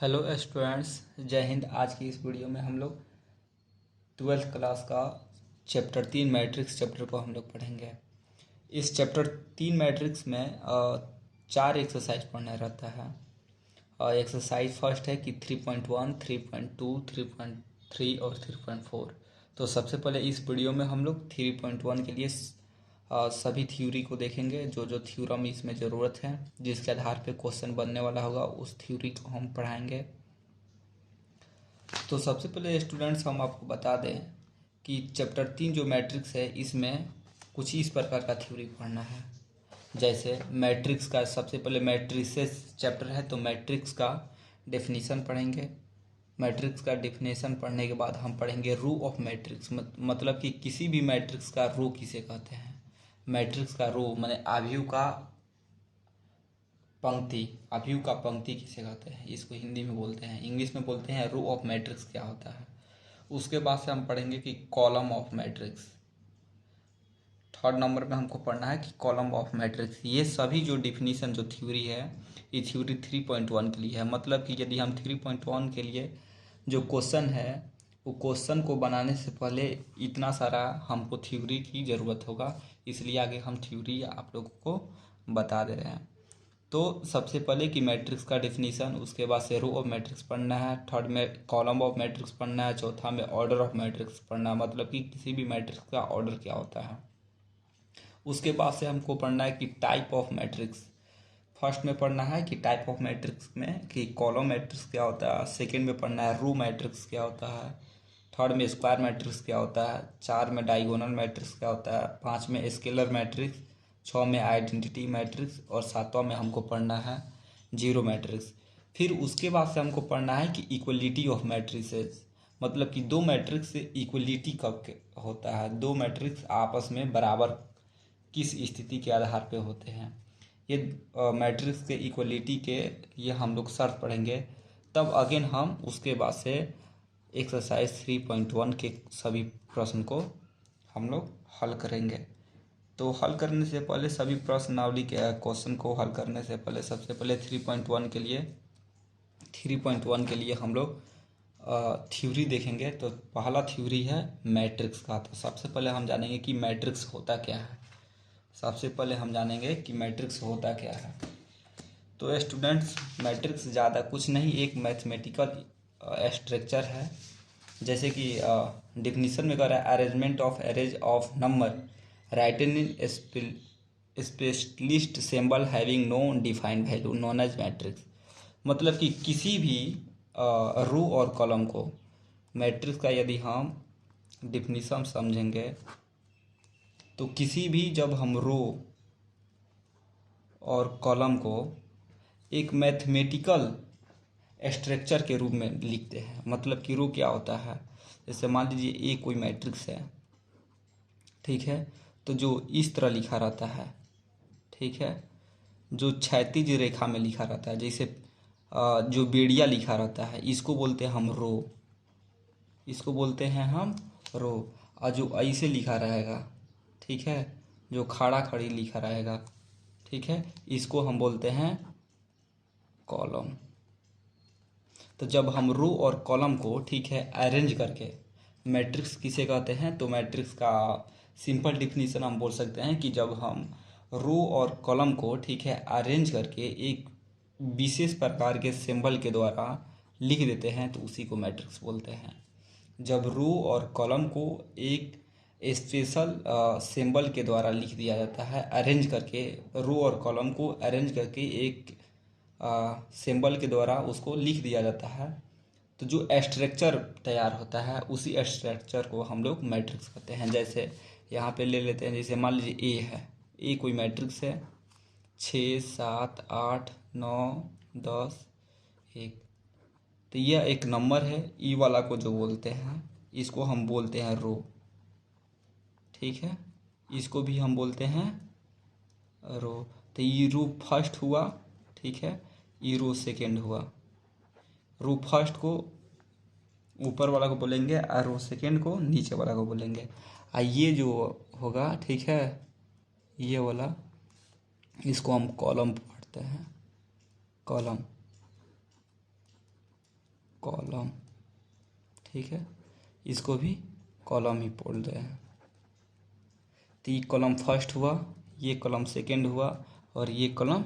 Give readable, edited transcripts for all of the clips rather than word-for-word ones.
Hello students, जय हिंद। आज की इस वीडियो में हम लोग 12th क्लास का चैप्टर 3 मैट्रिक्स चैप्टर को हम लोग पढ़ेंगे। इस चैप्टर 3 मैट्रिक्स में 4 एक्सरसाइज पढ़ना रहता है। एक्सरसाइज फर्स्ट है कि 3.1, 3.2, 3.3 और 3.4। तो सबसे पहले इस वीडियो में हम लोग 3.1 के लिए सभी थ्योरी को देखेंगे। जो जो थ्योरम इसमें ज़रूरत है, जिसके आधार पे क्वेश्चन बनने वाला होगा, उस थ्योरी को हम पढ़ाएंगे। तो सबसे पहले स्टूडेंट्स हम आपको बता दें कि चैप्टर 3 जो मैट्रिक्स है, इसमें कुछ इस प्रकार का थ्योरी पढ़ना है। जैसे मैट्रिक्स का सबसे पहले मैट्रिसेस चैप्टर है, तो मैट्रिक्स का डेफिनेशन पढ़ेंगे। मैट्रिक्स का डेफिनेशन पढ़ने के बाद हम पढ़ेंगे रो ऑफ मैट्रिक्स, मतलब कि किसी भी मैट्रिक्स का रो किसे कहते हैं। मैट्रिक्स का रो माने आव्यूह का पंक्ति। आव्यूह का पंक्ति किसे कहते हैं, इसको हिंदी में बोलते हैं, इंग्लिश में बोलते हैं रो ऑफ मैट्रिक्स क्या होता है। उसके बाद से हम पढ़ेंगे कि column of matrix. Third number पे हमको पढ़ना है कि कॉलम ऑफ मैट्रिक्स। ये सभी जो डिफिनीशन जो थ्योरी है, ये थ्योरी 3.1 के लिए है। मतलब कि यदि हम 3.1 के लिए जो क्वेश्चन है, वो क्वेश्चन को बनाने से पहले इतना सारा हमको थ्योरी की ज़रूरत होगा, इसलिए आगे हम थ्योरी आप लोगों को बता दे रहे हैं। तो सबसे पहले कि मैट्रिक्स का डेफिनीशन, उसके बाद से रो ऑफ मैट्रिक्स पढ़ना है, थर्ड में कॉलम ऑफ मैट्रिक्स पढ़ना है, चौथा में ऑर्डर ऑफ मैट्रिक्स पढ़ना है, मतलब कि किसी भी मैट्रिक्स का ऑर्डर क्या होता है। उसके बाद से हमको पढ़ना है कि टाइप ऑफ मैट्रिक्स। फर्स्ट में पढ़ना है कि टाइप ऑफ मैट्रिक्स में कि कॉलम मैट्रिक्स क्या होता है, सेकेंड में पढ़ना है रो मैट्रिक्स क्या होता है, थर्ड में स्क्वायर मैट्रिक्स क्या होता है, चार में डायगोनल मैट्रिक्स क्या होता है, पाँच में स्केलर मैट्रिक्स, छः में आइडेंटिटी मैट्रिक्स और सातवां में हमको पढ़ना है जीरो मैट्रिक्स। फिर उसके बाद से हमको पढ़ना है कि इक्वलिटी ऑफ मैट्रिसेस, मतलब कि दो मैट्रिक्स से इक्वलिटी कब होता है, दो मैट्रिक्स आपस में बराबर किस स्थिति के आधार पे होते हैं। ये मैट्रिक्स के इक्वलिटी के ये हम लोग शर्त पढ़ेंगे। तब अगेन हम उसके बाद से एक्सरसाइज 3.1 के सभी प्रश्न को हम लोग हल करेंगे। तो हल करने से पहले सभी प्रश्नावली के क्वेश्चन को हल करने से पहले सबसे पहले 3.1 के लिए हम लोग थ्योरी देखेंगे। तो पहला थ्योरी है मैट्रिक्स का। तो सबसे पहले हम जानेंगे कि मैट्रिक्स होता क्या है। सबसे पहले हम जानेंगे कि मैट्रिक्स होता क्या है। तो स्टूडेंट्स, मैट्रिक्स ज़्यादा कुछ नहीं, एक मैथमेटिकल स्ट्रक्चर है। जैसे कि डिफिनीशन में कह रहा है arrangement of arrays of number written in specialist symbol having no defined value known as matrix. मतलब कि किसी भी रो और कॉलम को, मैट्रिक्स का यदि हम डिफिनीशन समझेंगे, तो किसी भी जब हम रो और कॉलम को एक मैथमेटिकल स्ट्रक्चर के रूप में लिखते हैं। मतलब कि रो क्या होता है, जैसे मान लीजिए ए कोई मैट्रिक्स है, ठीक है, तो जो इस तरह लिखा रहता है, ठीक है, जो क्षैतिज रेखा में लिखा रहता है, जैसे जो बेड़िया लिखा रहता है, इसको बोलते हैं हम रो, इसको बोलते हैं हम रो। और जो ऐसे लिखा रहेगा, ठीक है, जो खड़ा खड़ी लिखा रहेगा, ठीक है, इसको हम बोलते हैं कॉलम। तो जब हम रो और कॉलम को, ठीक है, अरेंज करके मैट्रिक्स किसे कहते हैं, तो मैट्रिक्स का सिंपल डिफिनीशन हम बोल सकते हैं कि जब हम रो और कॉलम को, ठीक है, अरेंज करके एक विशेष प्रकार के सिंबल के द्वारा लिख देते हैं, तो उसी को मैट्रिक्स बोलते हैं। जब रो और कॉलम को एक स्पेशल सिंबल के द्वारा लिख दिया जाता है, अरेंज करके, रो और कॉलम को अरेंज करके एक सिंबल के द्वारा उसको लिख दिया जाता है, तो जो स्ट्रक्चर तैयार होता है, उसी स्ट्रक्चर को हम लोग मैट्रिक्स कहते हैं। जैसे यहाँ पे ले लेते हैं, जैसे मान लीजिए ए है, ए कोई मैट्रिक्स है, 6, 7, 8, 9, 10, 1। तो यह एक नंबर है। ई वाला को जो बोलते हैं, इसको हम बोलते हैं रो, ठीक है, इसको भी हम बोलते हैं रो। तो ये रो फर्स्ट हुआ, ठीक है, ये रो सेकेंड हुआ। रो फर्स्ट को ऊपर वाला को बोलेंगे और रो सेकेंड को नीचे वाला को बोलेंगे। और ये जो होगा, ठीक है, ये वाला, इसको हम कॉलम पढ़ते हैं, कॉलम। कॉलम, ठीक है, इसको भी कॉलम ही बोलते हैं। तो ये कॉलम फर्स्ट हुआ, ये कॉलम सेकंड हुआ और ये कॉलम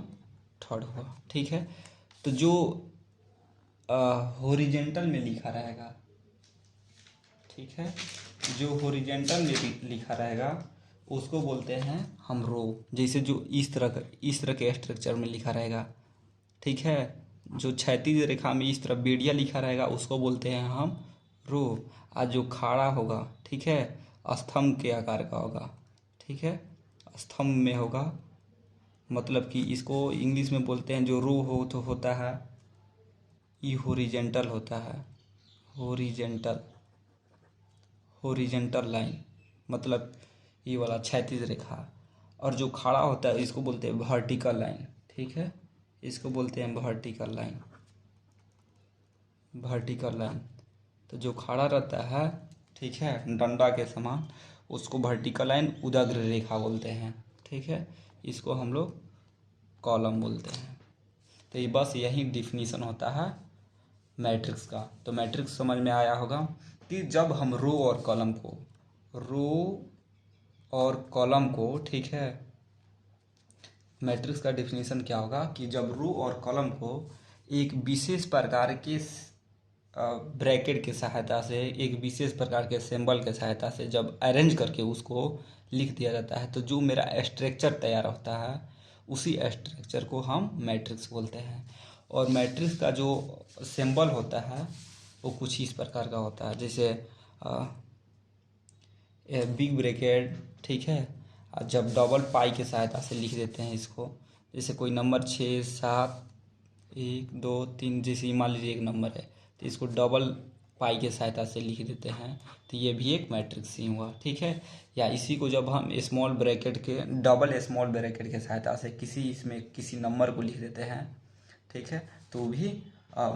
थर्ड हुआ, ठीक है। तो जो हॉरिजेंटल में लिखा रहेगा, ठीक है, जो हॉरिजेंटल में लिखा रहेगा उसको बोलते हैं हम रो। जैसे जो इस तरह के स्ट्रक्चर में लिखा रहेगा, ठीक है, जो क्षैतिज रेखा में इस तरह बेड़िया लिखा रहेगा उसको बोलते हैं हम रो। आज जो खड़ा होगा, ठीक है, स्तंभ के आकार का होगा, ठीक है, स्तंभ में होगा, मतलब कि इसको इंग्लिश में बोलते हैं जो रो हो तो होता है, ये हॉरिजेंटल होता है, हॉरिजेंटल लाइन, मतलब ये वाला क्षैतिज रेखा। और जो खड़ा होता है इसको बोलते हैं वर्टिकल लाइन, ठीक है, इसको बोलते हैं वर्टिकल लाइन, वर्टिकल लाइन। तो जो खड़ा रहता है, ठीक है, डंडा के समान, उसको वर्टिकल लाइन उदग्र रेखा बोलते हैं, ठीक है, इसको हम लोग कॉलम बोलते हैं। तो ये बस यही डिफिनीशन होता है मैट्रिक्स का। तो मैट्रिक्स समझ में आया होगा कि जब हम रो और कॉलम को, ठीक है, मैट्रिक्स का डिफिनीशन क्या होगा कि जब रो और कॉलम को एक विशेष प्रकार के ब्रैकेट की सहायता से, एक विशेष प्रकार के सिंबल के सहायता से जब अरेंज करके उसको लिख दिया जाता है तो जो मेरा स्ट्रक्चर तैयार होता है उसी स्ट्रक्चर को हम मैट्रिक्स बोलते हैं। और मैट्रिक्स का जो सिंबल होता है वो कुछ इस प्रकार का होता है, जैसे बिग ब्रैकेट, ठीक है, जब डबल पाई की सहायता से लिख देते हैं इसको, जैसे कोई नंबर 6 7 1 2 3, जैसे मान लीजिए एक नंबर है तो इसको डबल पाई की सहायता से लिख देते हैं, तो ये भी एक मैट्रिक्स ही हुआ, ठीक है। या इसी को जब हम स्मॉल ब्रैकेट के, डबल स्मॉल ब्रैकेट की सहायता से इसमें किसी नंबर को लिख देते हैं, ठीक है, तो वो भी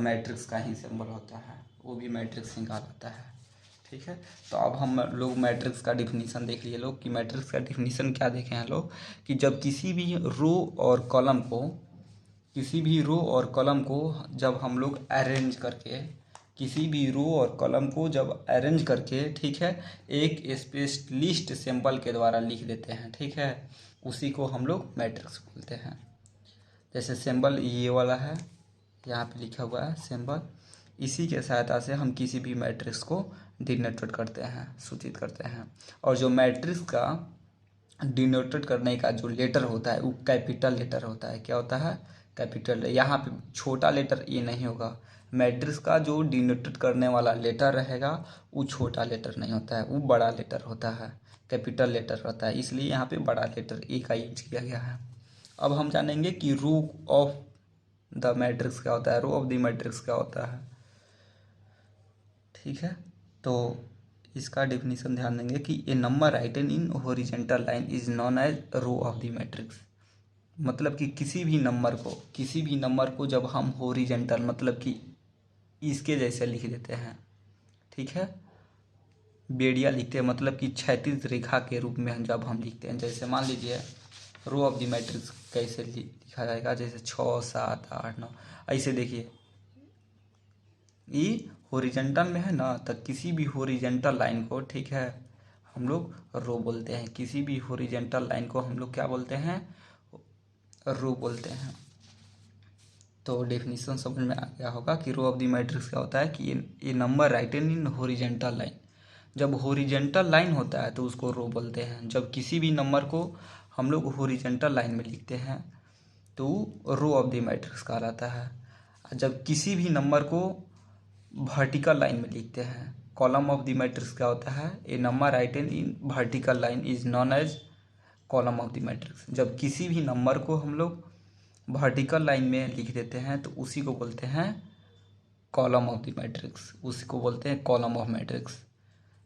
मैट्रिक्स का ही सिंबल होता है, वो भी मैट्रिक्स ही कहलाता है, ठीक है। तो अब हम लोग मैट्रिक्स का डिफिनीशन देख लिए लोग कि मैट्रिक्स का डिफिनीशन क्या देखे हैं लोग कि जब किसी भी रो और कॉलम को जब हम लोग अरेंज करके, जब अरेंज करके, ठीक है, एक स्पेशलिस्ट सिंबल के द्वारा लिख देते हैं, ठीक है, उसी को हम लोग मैट्रिक्स बोलते हैं। जैसे सिंबल ये वाला है, यहाँ पे लिखा हुआ है सिंबल, इसी के सहायता से हम किसी भी मैट्रिक्स को डिनोटेट करते हैं, सूचित करते हैं। और जो मैट्रिक्स का डिनोटेट करने का जो लेटर होता है वो कैपिटल लेटर होता है। क्या होता है? कैपिटल। यहाँ पे छोटा लेटर ए नहीं होगा। मैट्रिक्स का जो डिनोटेट करने वाला लेटर रहेगा वो छोटा लेटर नहीं होता है, वो बड़ा लेटर होता है, कैपिटल लेटर होता है, इसलिए यहाँ पे बड़ा लेटर ए का यूज किया गया है। अब हम जानेंगे कि रो ऑफ द मैट्रिक्स क्या होता है, रो ऑफ द मैट्रिक्स क्या होता है, ठीक है। तो इसका डेफिनेशन ध्यान देंगे कि a number written in horizontal line is known as row of the matrix. मतलब कि किसी भी नंबर को जब हम हॉरिजॉन्टल मतलब कि इसके जैसे लिख देते हैं, ठीक है, बेड़िया लिखते हैं, मतलब कि क्षैतिज रेखा के रूप में जब हम लिखते हैं, जैसे मान लीजिए रो ऑफ द मैट्रिक्स कैसे लिखा जाएगा, जैसे 6 7 8 9, ऐसे देखिए ये हॉरिजॉन्टल में है ना, तो किसी भी हॉरिजॉन्टल लाइन को, ठीक है, हम लोग रो बोलते हैं। किसी भी हॉरिजॉन्टल लाइन को हम लोग क्या बोलते हैं? रो बोलते हैं। तो डेफिनेशन समझ में आ गया होगा कि रो ऑफ द मैट्रिक्स क्या होता है कि ये number written in horizontal line. जब हॉरिजॉन्टल लाइन होता है तो उसको रो बोलते हैं। जब किसी भी नंबर को हम लोग हॉरिजॉन्टल लाइन में लिखते हैं तो रो ऑफ द मैट्रिक्स कहलाता है। जब किसी भी नंबर को वर्टिकल लाइन में लिखते हैं, कॉलम ऑफ द मैट्रिक्स क्या होता है? A number written in vertical line is known as column of the matrix. जब किसी भी नंबर को हम लोग वर्टिकल लाइन में लिख देते हैं तो उसी को बोलते हैं कॉलम ऑफ द मैट्रिक्स, उसी को बोलते हैं कॉलम ऑफ मैट्रिक्स।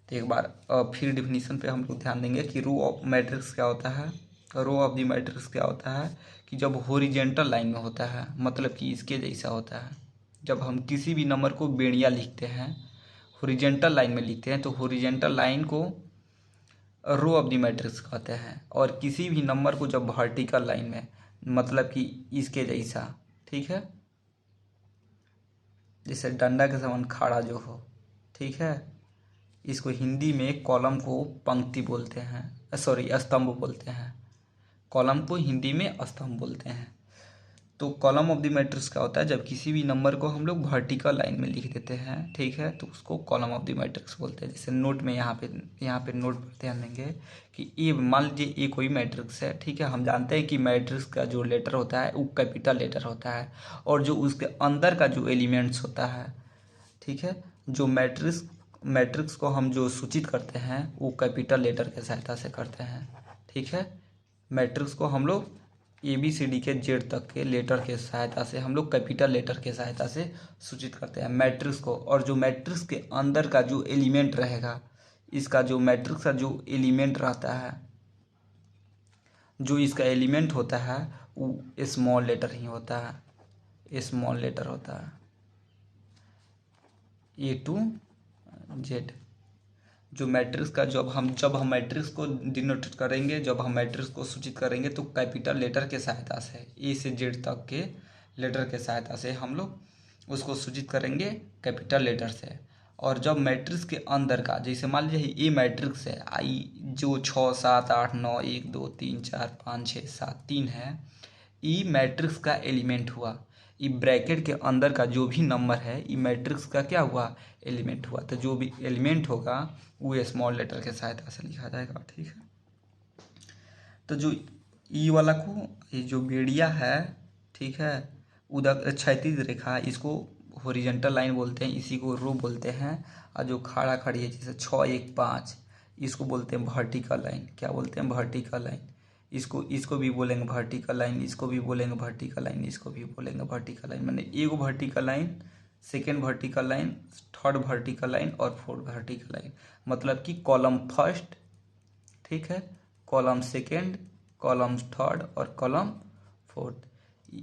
तो एक बार फिर डिफिनीशन पे हम लोग ध्यान देंगे कि रो ऑफ मैट्रिक्स क्या होता है। रो ऑफ द मैट्रिक्स क्या होता है कि जब हॉरिजॉन्टल लाइन में होता है, मतलब कि इसके जैसा होता है। जब हम किसी भी नंबर को बेड़िया लिखते हैं, हॉरिजॉन्टल लाइन में लिखते हैं, तो हॉरिजॉन्टल लाइन को रो ऑफ द मैट्रिक्स कहते हैं। और किसी भी नंबर को जब वर्टिकल लाइन में, मतलब कि इसके जैसा, ठीक है, जैसे डंडा के समान खड़ा जो हो, ठीक है, इसको हिंदी में कॉलम को पंक्ति बोलते हैं, सॉरी स्तंभ बोलते हैं। कॉलम को हिंदी में स्तंभ बोलते हैं। तो कॉलम ऑफ द मैट्रिक्स क्या होता है, जब किसी भी नंबर को हम लोग वर्टिकल लाइन में लिख देते हैं, ठीक है, तो उसको कॉलम ऑफ द मैट्रिक्स बोलते हैं। जैसे नोट में यहाँ पे नोट पर ध्यान देंगे कि ए, मान लीजिए ए कोई मैट्रिक्स है, ठीक है। हम जानते हैं कि मैट्रिक्स का जो लेटर होता है वो कैपिटल लेटर होता है, और जो उसके अंदर का जो एलिमेंट्स होता है, ठीक है, जो मैट्रिक्स को हम जो सूचित करते हैं वो कैपिटल लेटर के सहायता से करते हैं, ठीक है। मैट्रिक्स को हम लोग ABCD के जेड तक के लेटर के सहायता से, हम लोग कैपिटल लेटर के सहायता से सूचित करते हैं मैट्रिक्स को। और जो मैट्रिक्स के अंदर का जो एलिमेंट रहेगा, इसका जो मैट्रिक्स का जो एलिमेंट रहता है, जो इसका एलिमेंट होता है वो स्मॉल लेटर ही होता है, स्मॉल लेटर होता है, A to Z। जो मैट्रिक्स का जब हम मैट्रिक्स को डिनोट करेंगे, जब हम मैट्रिक्स को सूचित करेंगे तो कैपिटल लेटर के सहायता से, A से Z तक के लेटर के सहायता से हम लोग उसको सूचित करेंगे कैपिटल लेटर से। और जब मैट्रिक्स के अंदर का, जैसे मान लीजिए A मैट्रिक्स है, आई जो 6 7 8 9 1 2 3 4 5 6 7 3 है, ई मैट्रिक्स का एलिमेंट हुआ। ई ब्रैकेट के अंदर का जो भी नंबर है ई मैट्रिक्स का क्या हुआ, एलिमेंट हुआ। तो जो भी एलिमेंट होगा वो स्मॉल लेटर के सहायता से लिखा जाएगा, ठीक है। तो जो ई वाला को, ये जो बेड़िया है, ठीक है, उधर क्षैतिज रेखा, इसको हॉरिजॉन्टल लाइन बोलते हैं, इसी को रो बोलते हैं। और जो खड़ा खड़ी है जैसे 6 1 5, इसको बोलते हैं वर्टिकल लाइन। क्या बोलते हैं, वर्टिकल लाइन। इसको भी बोलेंगे वर्टिकल लाइन, इसको भी बोलेंगे वर्टिकल लाइन, इसको भी बोलेंगे वर्टिकल लाइन। मैंने एक vertical line, second vertical line, third vertical line और फोर्थ वर्टिकल लाइन। मतलब कि कॉलम फर्स्ट, ठीक है, कॉलम सेकेंड, कॉलम थर्ड और कॉलम फोर्थ।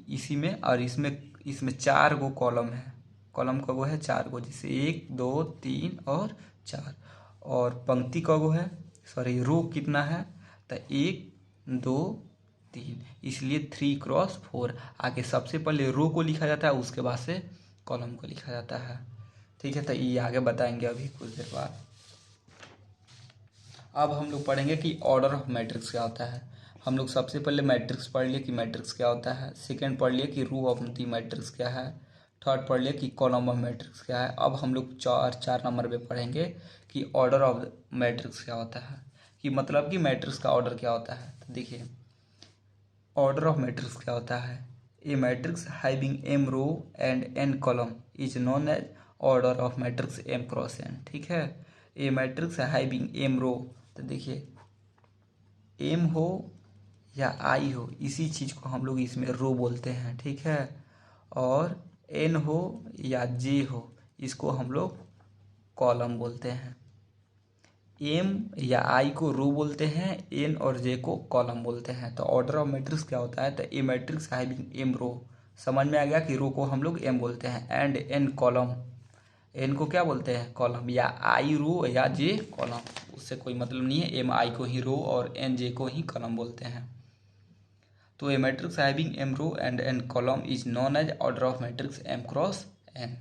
इसी में और इसमें 4 गो कॉलम है। कॉलम का गो है 4 गो, जैसे 1 2 3 और 4। और पंक्ति का गो है, सॉरी रो कितना है, तो 1 2 3, इसलिए 3 × 4। आगे सबसे पहले रो को लिखा जाता है, उसके बाद से कॉलम को लिखा जाता है, ठीक है। तो ये आगे बताएंगे अभी कुछ देर बाद। अब हम लोग पढ़ेंगे कि ऑर्डर ऑफ मैट्रिक्स क्या होता है। हम लोग सबसे पहले मैट्रिक्स पढ़ लिए कि मैट्रिक्स क्या होता है, सेकंड पढ़ लिए कि रो ऑफ द मैट्रिक्स क्या है, थर्ड पढ़ लिए कि कॉलम ऑफ मैट्रिक्स क्या है। अब हम लोग 4 नंबर पे पढ़ेंगे कि ऑर्डर ऑफ मैट्रिक्स क्या होता है, कि मतलब कि मैट्रिक्स का ऑर्डर क्या होता है। तो देखिए ऑर्डर ऑफ मैट्रिक्स क्या होता है। ए matrix having m row and n column is known as order of matrix m × n, ठीक है। ए मैट्रिक्स हैविंग m रो, तो देखिए m हो या i हो, इसी चीज़ को हम लोग इसमें रो बोलते हैं, ठीक है। और n हो या j हो, इसको हम लोग कॉलम बोलते हैं। m या i को रो बोलते हैं, n और j को कॉलम बोलते हैं। तो ऑर्डर ऑफ मैट्रिक्स क्या होता है, तो ए मैट्रिक्स हैविंग m रो, समझ में आ गया कि रो को हम लोग m बोलते हैं, एंड n कॉलम, n को क्या बोलते हैं, कॉलम, या i रो या j कॉलम, उससे कोई मतलब नहीं है। m i को ही रो और n j को ही कॉलम बोलते हैं। तो a matrix having m row and n column is known as order of matrix m × n।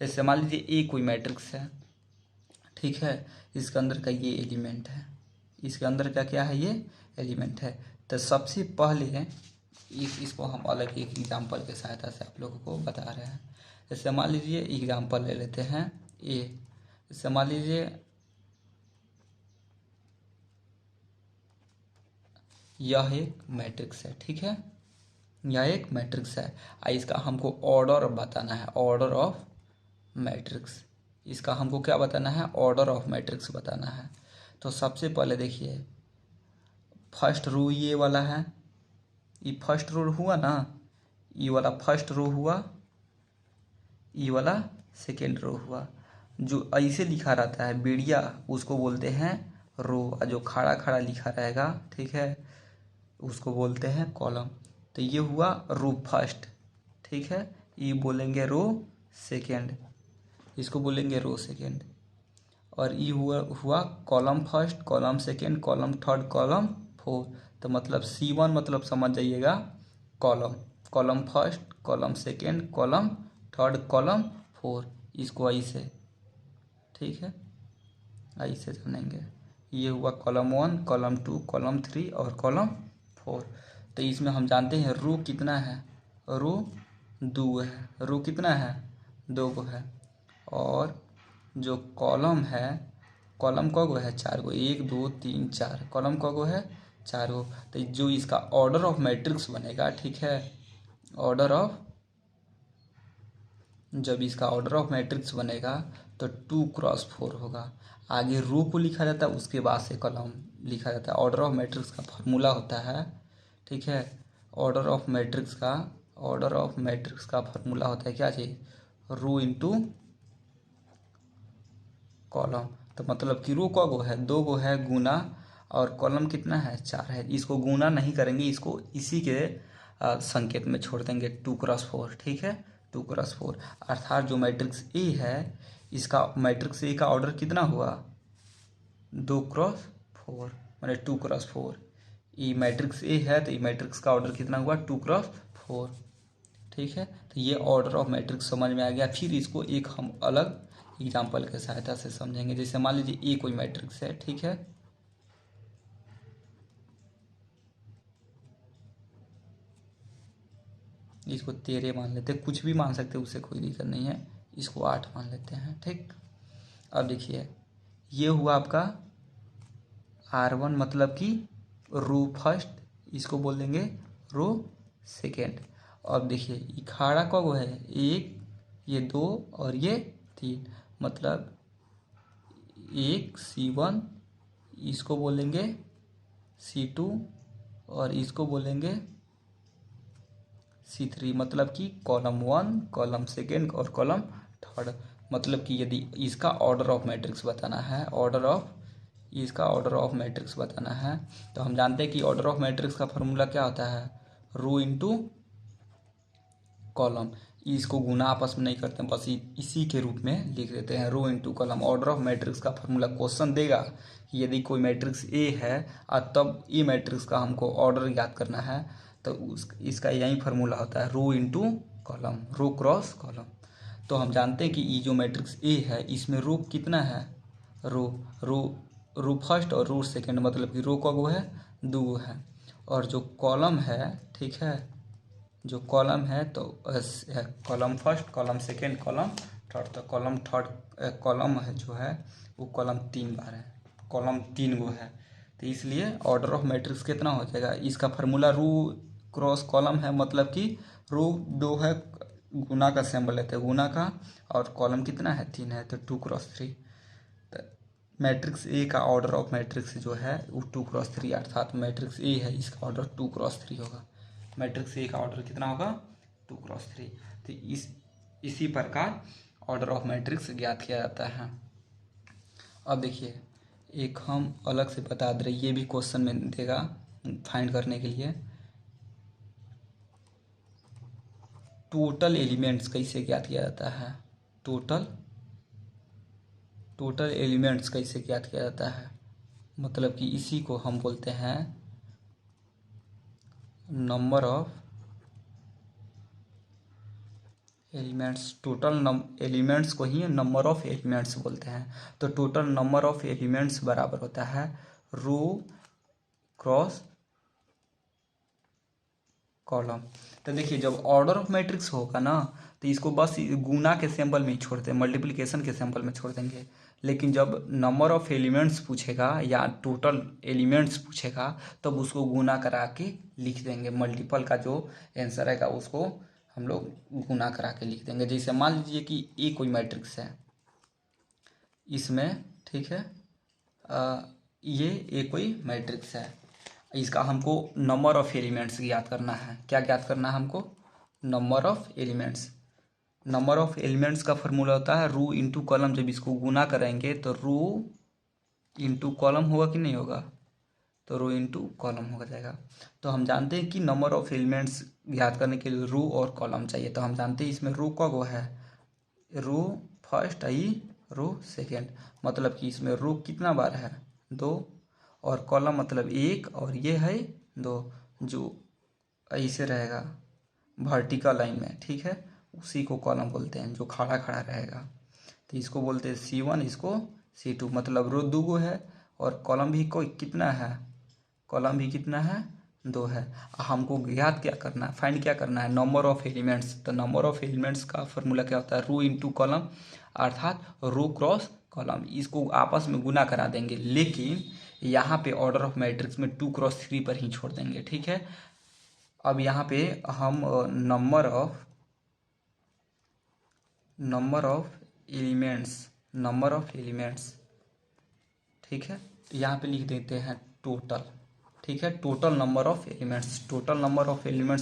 जैसे मान लीजिए ए कोई मैट्रिक्स है, ठीक है, इसके अंदर का ये एलिमेंट है, इसके अंदर का क्या है, ये एलिमेंट है। तो सबसे पहले इसको हम अलग एक एग्जांपल के सहायता से आप लोगों को बता रहे हैं। जैसे मान लीजिए एग्जांपल ले लेते हैं ए। जैसे मान लीजिए यह एक मैट्रिक्स है, ठीक है, यह एक मैट्रिक्स है। इसका हमको ऑर्डर बताना है, ऑर्डर ऑफ मैट्रिक्स। इसका हमको क्या बताना है, ऑर्डर ऑफ मैट्रिक्स बताना है। तो सबसे पहले देखिए फर्स्ट रो ये वाला है, ये फर्स्ट रो हुआ ना, ये वाला फर्स्ट रो हुआ, ये वाला सेकेंड रो हुआ। जो ऐसे लिखा रहता है बेड़िया, उसको बोलते हैं रो, और जो खड़ा खड़ा लिखा रहेगा, ठीक है, उसको बोलते हैं कॉलम। तो ये हुआ रो फर्स्ट, ठीक है, ये बोलेंगे रो सेकेंड, इसको बोलेंगे रो सेकेंड। और ये हुआ column first, column second, column third, column fourth. तो मतलब C1 मतलब समझ जाइएगा column, column first, column second, column third, column 4, इसको ऐसे, ठीक है, ऐसे जानेंगे। ये हुआ कॉलम 1, कॉलम 2, कॉलम 3 और कॉलम 4। तो इसमें हम जानते हैं रो कितना है, रो 2 है, रो कितना है 2 को है, और जो कॉलम है, कॉलम क गो है 4 गो, 1 2 3 4, कॉलम क गो है 4 गो। तो जो इसका ऑर्डर ऑफ मैट्रिक्स बनेगा, ठीक है, ऑर्डर ऑफ, जब इसका ऑर्डर ऑफ मैट्रिक्स बनेगा तो 2x4 होगा। आगे रो को लिखा जाता है, उसके बाद से कॉलम लिखा जाता है। ऑर्डर ऑफ मैट्रिक्स का फॉर्मूला होता है, ठीक है, ऑर्डर ऑफ मैट्रिक्स का, ऑर्डर ऑफ मैट्रिक्स का फॉर्मूला होता है क्या चीज़, रो इंटू कॉलम। तो मतलब कि रो क गो है 2 गो है गुना, और कॉलम कितना है 4 है। इसको गुना नहीं करेंगे, इसको इसी के संकेत में छोड़ देंगे 2x4, ठीक है, 2x4। अर्थात जो मैट्रिक्स ए है, इसका मैट्रिक्स ए का ऑर्डर कितना हुआ 2x4, माने 2x4। ये मैट्रिक्स ए है तो ये मैट्रिक्स का ऑर्डर कितना हुआ 2x4, ठीक है। तो ये ऑर्डर ऑफ मैट्रिक्स समझ में आ गया। फिर इसको एक हम अलग एग्जाम्पल के सहायता से समझेंगे। जैसे मान लीजिए ए कोई मैट्रिक्स है, ठीक है, इसको 13 मान लेते हैं, कुछ भी मान सकते हैं, उससे कोई दिक्कत नहीं है। इसको 8 मान लेते हैं, ठीक। अब देखिए ये हुआ आपका R1, मतलब कि रो फर्स्ट, इसको बोल देंगे रो सेकेंड। अब देखिए ये खाड़ा कब है 1, ये 2 और ये 3, मतलब 1 C1, इसको बोलेंगे C2 और इसको बोलेंगे C3, मतलब कि कॉलम 1, कॉलम सेकेंड और कॉलम थर्ड। मतलब कि यदि इसका ऑर्डर ऑफ मैट्रिक्स बताना है, ऑर्डर ऑफ, इसका ऑर्डर ऑफ मैट्रिक्स बताना है, तो हम जानते हैं कि ऑर्डर ऑफ मैट्रिक्स का फॉर्मूला क्या होता है, रो इंटू कॉलम। इसको गुना आपस में नहीं करते, बस इसी के रूप में लिख देते हैं, row into column. Order of matrix का फॉर्मूला क्वेश्चन देगा कि यदि कोई मैट्रिक्स ए है और तब ए मैट्रिक्स का हमको ऑर्डर याद करना है, तो इसका यही फार्मूला होता है, रो इंटू कॉलम, रो क्रॉस कॉलम। तो हम जानते हैं कि ये जो मैट्रिक्स ए है इसमें रो कितना है, रो रो रो फर्स्ट और रो सेकेंड, मतलब कि रो का गो है 2 है, और जो कॉलम है, ठीक है, जो कॉलम है तो column first, column second, column third. तो कॉलम थर्ड कॉलम है जो है वो कॉलम 3 बार है, कॉलम 3 गो है। तो इसलिए ऑर्डर ऑफ मैट्रिक्स कितना हो जाएगा, इसका फार्मूला रो क्रॉस कॉलम है, मतलब कि रो 2 है, गुना का सिंबल लेते हैं, गुना का, और कॉलम कितना है 3 है, तो 2x3। तो मैट्रिक्स ए का ऑर्डर ऑफ मैट्रिक्स जो है वो 2x3, अर्थात मैट्रिक्स ए है इसका ऑर्डर 2x3 होगा। मैट्रिक्स ए का ऑर्डर कितना होगा 2x3। तो इसी प्रकार ऑर्डर ऑफ मैट्रिक्स ज्ञात किया जाता है। अब देखिए एक हम अलग से बता दे रहे, ये भी क्वेश्चन में देगा फाइंड करने के लिए, टोटल एलिमेंट्स कैसे ज्ञात किया जाता है, टोटल एलिमेंट्स कैसे ज्ञात किया जाता है, मतलब कि इसी को हम बोलते हैं number of elements. Total elements को ही नंबर ऑफ एलिमेंट्स बोलते हैं। तो टोटल नंबर ऑफ एलिमेंट्स बराबर होता है रो क्रॉस कॉलम। तो देखिए जब ऑर्डर ऑफ मैट्रिक्स होगा ना, तो इसको बस गुना के सिंबल में ही छोड़ते हैं, मल्टीप्लिकेशन के सिंबल में छोड़ देंगे। लेकिन जब नंबर ऑफ एलिमेंट्स पूछेगा या टोटल एलिमेंट्स पूछेगा, तब उसको गुना करा के लिख देंगे। मल्टीपल का जो आंसर आएगा उसको हम लोग गुना करा के लिख देंगे। जैसे मान लीजिए कि ए कोई मैट्रिक्स है, इसमें, ठीक है, ये ए कोई मैट्रिक्स है, इसका हमको नंबर ऑफ एलिमेंट्स ज्ञात करना है। क्या ज्ञात करना है हमको, number of elements. Number of elements का फॉर्मूला होता है रो इंटू कॉलम। जब इसको गुना करेंगे तो रो इंटू कॉलम होगा कि नहीं होगा, तो रो इंटू कॉलम हो जाएगा। तो हम जानते हैं कि नंबर ऑफ एलिमेंट्स ज्ञात करने के लिए रो और कॉलम चाहिए। तो हम जानते हैं इसमें रो का गो है, रो फर्स्ट आई रो सेकेंड, मतलब कि इसमें रो कितना बार है 2, और कॉलम मतलब 1 और ये है 2, जो ऐसे रहेगा वर्टिकल लाइन में, ठीक है, उसी को कॉलम बोलते हैं, जो खड़ा खड़ा रहेगा। तो इसको बोलते हैं C1, इसको C2, मतलब रो 2 है और कॉलम भी कोई कितना है, कॉलम भी कितना है, 2 है। हमको ज्ञात क्या करना है, फाइंड क्या करना है, नंबर ऑफ एलिमेंट्स। तो नंबर ऑफ एलिमेंट्स का फॉर्मूला क्या होता है, रो इंटू कॉलम, अर्थात रो क्रॉस कॉलम। इसको आपस में गुना करा देंगे, लेकिन यहाँ पे ऑर्डर ऑफ मैट्रिक्स में 2x3 पर ही छोड़ देंगे, ठीक है। अब यहाँ पे हम नंबर ऑफ एलिमेंट्स, ठीक है, यहाँ पे लिख देते हैं टोटल, ठीक है। टोटल नंबर ऑफ एलिमेंट्स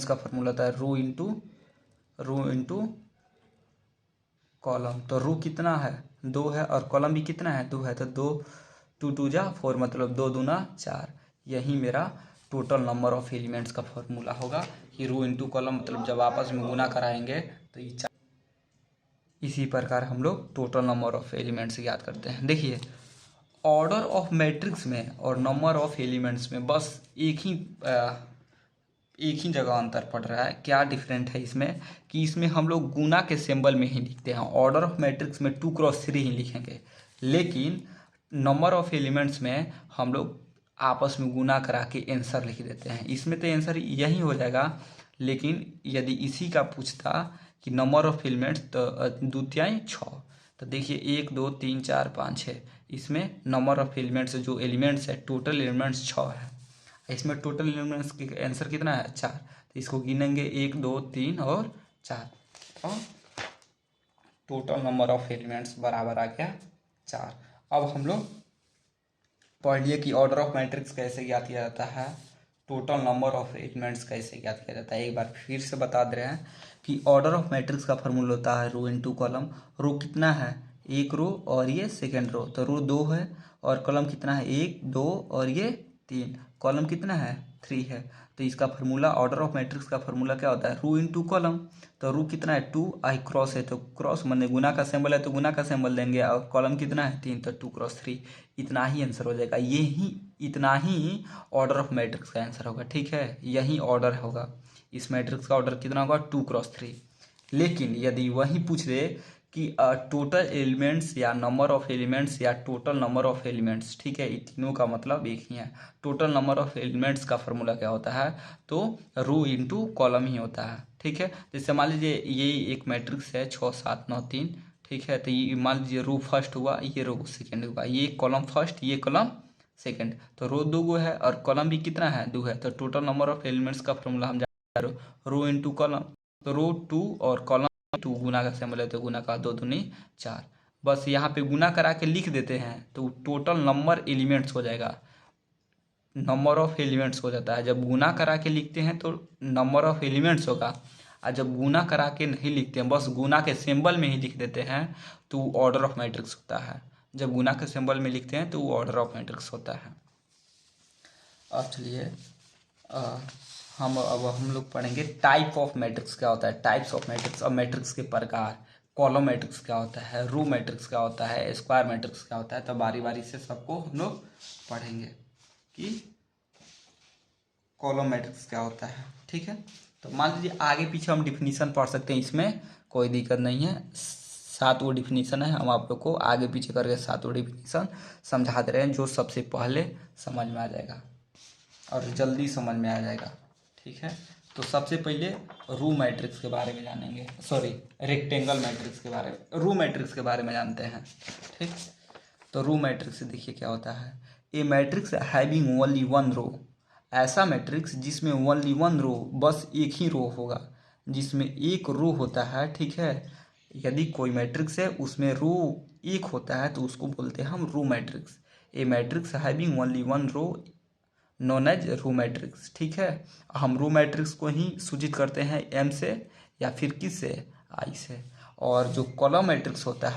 का फॉर्मूला होता है रो इंटू कॉलम। तो रो कितना है, 2 है, और कॉलम भी कितना है, 2 है। तो 2 2 जा 4, मतलब 2 दूना 4। यही मेरा टोटल नंबर ऑफ एलिमेंट्स का फॉर्मूला होगा कि रो इंटू कॉलम, मतलब जब आपस में गुना कराएंगे तो ये 4। इसी प्रकार हम लोग टोटल नंबर ऑफ एलिमेंट्स याद करते हैं। देखिए, ऑर्डर ऑफ मैट्रिक्स में और नंबर ऑफ एलिमेंट्स में बस एक ही जगह अंतर पड़ रहा है। क्या डिफरेंट है इसमें, कि इसमें हम लोग गुना के सिंबल में ही लिखते हैं। ऑर्डर ऑफ मैट्रिक्स में 2x3 ही लिखेंगे, लेकिन नंबर ऑफ एलिमेंट्स में हम लोग आपस में गुना करा के आंसर लिख देते हैं। इसमें तो आंसर यही हो जाएगा, लेकिन यदि इसी का पूछता कि नंबर ऑफ एलिमेंट्स, तो 2 तिहाई 6। तो देखिए 1 2 3 4 5 6, इसमें नंबर ऑफ एलिमेंट्स, जो एलिमेंट्स है, टोटल एलिमेंट्स 6 है। इसमें टोटल एलिमेंट्स की आंसर कितना है, 4। तो इसको गिनेंगे 1 2 3 और 4, तो टोटल नंबर ऑफ एलिमेंट्स बराबर आ गया 4। अब हम लोग पढ़ लिए कि ऑर्डर ऑफ मैट्रिक्स कैसे ज्ञात किया जाता है, टोटल नंबर ऑफ एलिमेंट्स कैसे ज्ञात किया जाता है। एक बार फिर से बता दे रहे हैं कि ऑर्डर ऑफ मैट्रिक्स का फॉर्मूला होता है रो इंटू कॉलम। रो कितना है, 1 रो, और ये सेकेंड रो, तो रो 2 है, और कॉलम कितना है, 1 2 और ये 3। कॉलम कितना है, 3 है। तो इसका फार्मूला, ऑर्डर ऑफ मैट्रिक्स का फार्मूला क्या होता है, रो इंटू कॉलम। तो रो कितना है, 2, आई क्रॉस है तो क्रॉस, माने गुना का सिंबल है तो गुना का सिंबल देंगे, और कॉलम कितना है, 3, तो 2x3। इतना ही आंसर हो जाएगा। इतना ही ऑर्डर ऑफ मैट्रिक्स का आंसर होगा, ठीक है। यही ऑर्डर होगा, इस मैट्रिक्स का ऑर्डर कितना होगा, 2x3। लेकिन यदि वही पूछ दे कि टोटल एलिमेंट्स या नंबर ऑफ एलिमेंट्स या टोटल नंबर ऑफ एलिमेंट्स, ठीक है, ये तीनों का मतलब एक ही है। टोटल नंबर ऑफ एलिमेंट्स का फॉर्मूला क्या होता है, तो रो इंटू कॉलम ही होता है, ठीक है। जैसे मान लीजिए ये एक मैट्रिक्स है 6 7 9 3, ठीक है। तो ये मान लीजिए रो फर्स्ट हुआ, ये रो सेकेंड हुआ, ये कॉलम फर्स्ट, ये कॉलम सेकेंड। तो रो 2 है और कॉलम भी कितना है, 2 है। तो टोटल नंबर ऑफ एलिमेंट्स का फॉर्मूला हम जान रहे हो, रो इंटू कॉलम। तो रो 2 और कॉलम 2, गुना का सिंबल है तो गुना का, 2 दूनी 4। बस यहाँ पे गुना करा के लिख देते हैं तो टोटल नंबर एलिमेंट्स हो जाएगा, नंबर ऑफ एलिमेंट्स हो जाता है। जब गुना करा के लिखते हैं तो नंबर ऑफ एलिमेंट्स होगा, और जब गुना करा के नहीं लिखते हैं, बस गुना के सिंबल में ही लिख देते हैं, तो ऑर्डर ऑफ मैट्रिक्स होता है। जब गुना के सिंबल में लिखते हैं तो वो ऑर्डर ऑफ मैट्रिक्स होता है। अब चलिए हम लोग पढ़ेंगे टाइप ऑफ मैट्रिक्स क्या होता है, टाइप्स ऑफ मैट्रिक्स और मैट्रिक्स के प्रकार। कॉलम मैट्रिक्स क्या होता है, रो मैट्रिक्स क्या होता है, स्क्वायर मैट्रिक्स क्या होता है। तो बारी बारी से सबको हम लोग पढ़ेंगे कि कॉलम मैट्रिक्स क्या होता है, ठीक है। तो मान लीजिए आगे पीछे हम डिफिनीशन पढ़ सकते हैं, इसमें कोई दिक्कत नहीं है। 7 वो डिफिनीशन है, हम आप लोग को आगे पीछे करके 7 वो डिफिनीशन समझा दे रहे हैं, जो सबसे पहले समझ में आ जाएगा और जल्दी समझ में आ जाएगा, ठीक है। तो सबसे पहले रो मैट्रिक्स के बारे में जानेंगे, सॉरी रेक्टेंगल मैट्रिक्स के बारे में, रो मैट्रिक्स के बारे में जानते हैं, ठीक। तो रो मैट्रिक्स देखिए क्या होता है, ए matrix having only one row, ऐसा मैट्रिक्स जिसमें ओनली वन रो, बस एक ही रो होगा, जिसमें एक रो होता है, ठीक है। यदि कोई मैट्रिक्स है उसमें रो एक होता है तो उसको बोलते हैं हम रो मैट्रिक्स। ए matrix having only one row known as row matrix, ठीक है। हम रो मैट्रिक्स को ही सूचित करते हैं एम से, या फिर किस से, आई से। और जो कॉलम मैट्रिक्स होता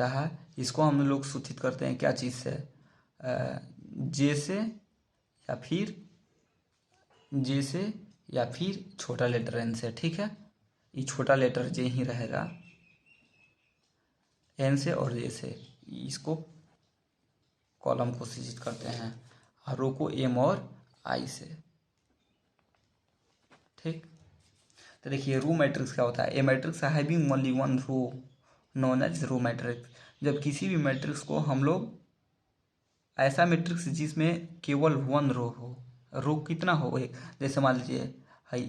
है, इसको हम लोग सूचित करते हैं क्या चीज़ से, जे से, या फिर जे से, या फिर छोटा लेटर एन से, ठीक है। ये छोटा लेटर जे ही रहेगा, एन से और जे से, इसको कॉलम को सूचित करते हैं, और रो को एम और आई से, ठीक। तो देखिए रो मैट्रिक्स क्या होता है, ए matrix having only one row known as row matrix. जब किसी भी मैट्रिक्स को हम लोग ऐसा मैट्रिक्स जिसमें केवल वन रो हो, रो कितना हो एक, जैसे मान लीजिए हाई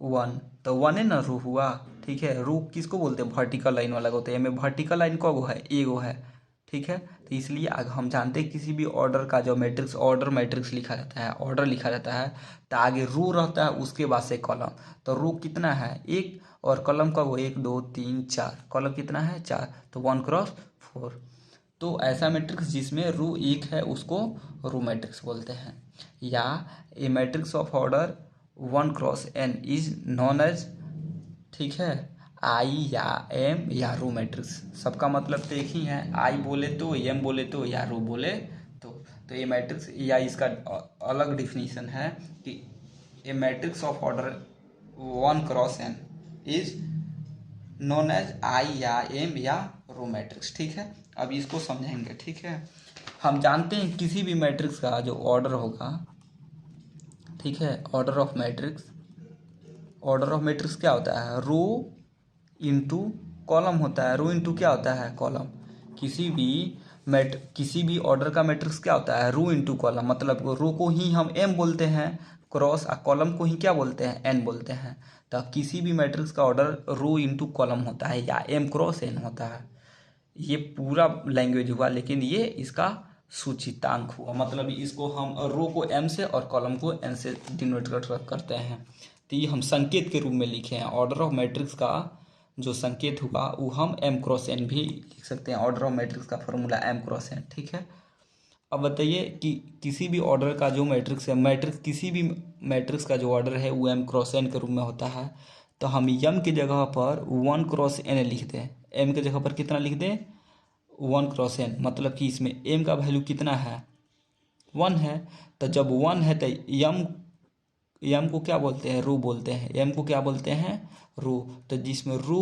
1, तो 1 है ना रो हुआ, ठीक है। रो किसको बोलते हैं, वर्टिकल लाइन वाला होता है, में वर्टिकल लाइन कब है, एगो है, ठीक है। तो इसलिए हम जानते हैं किसी भी ऑर्डर का जो मैट्रिक्स ऑर्डर मैट्रिक्स लिखा जाता है, ऑर्डर लिखा जाता है, तो आगे रो रहता है, उसके बाद से कॉलम। तो रो कितना है, एक, और कॉलम कब हो, 1 2 3 4, कॉलम कितना है 4, तो 1 क्रॉस 4। तो ऐसा मैट्रिक्स जिसमें रो एक है उसको रो मैट्रिक्स बोलते हैं। या a matrix of order 1 cross n is known as, ठीक है, आई या एम या रो मैट्रिक्स। सबका मतलब तो एक ही है, आई बोले तो, एम बोले तो, या रो बोले तो ये मैट्रिक्स, या इसका अलग डिफिनीशन है कि ए matrix of order 1 cross n is known as I या एम या रो मैट्रिक्स, ठीक है। अब इसको समझेंगे, ठीक है। हम जानते हैं किसी भी मैट्रिक्स का जो ऑर्डर होगा, ठीक है, order of matrix, order of matrix क्या होता है, रो इंटू कॉलम होता है। रो इंटू क्या होता है, कॉलम। किसी भी ऑर्डर का मैट्रिक्स क्या होता है, रो इंटू कॉलम। मतलब रो को ही हम एम बोलते हैं क्रॉस, और कॉलम को ही क्या बोलते हैं, एन बोलते हैं। तो किसी भी मैट्रिक्स का ऑर्डर रो इंटू कॉलम होता है या एम क्रॉस एन होता है। ये पूरा लैंग्वेज हुआ, लेकिन ये इसका सूचितांक हुआ, मतलब इसको हम रो को एम से और कॉलम को एन से डिनोट करते हैं। तो ये हम संकेत के रूप में लिखे हैं। ऑर्डर ऑफ मैट्रिक्स का जो संकेत हुआ वो हम एम क्रॉस एन भी लिख सकते हैं। ऑर्डर ऑफ मैट्रिक्स का फॉर्मूला एम क्रॉस एन, ठीक है। अब बताइए कि किसी भी ऑर्डर का जो मैट्रिक्स है, मैट्रिक्स किसी भी मैट्रिक्स का जो ऑर्डर है वो एम क्रॉस एन के रूप में होता है। तो हम एम की जगह पर 1 क्रॉस एन लिख दें, एम की जगह पर कितना लिख दें, 1 क्रॉस एन। मतलब कि इसमें एम का वैल्यू कितना है, 1 है। तो जब 1 है तो एम को क्या बोलते हैं, रो बोलते हैं। एम को क्या बोलते हैं, रो। तो जिसमें रो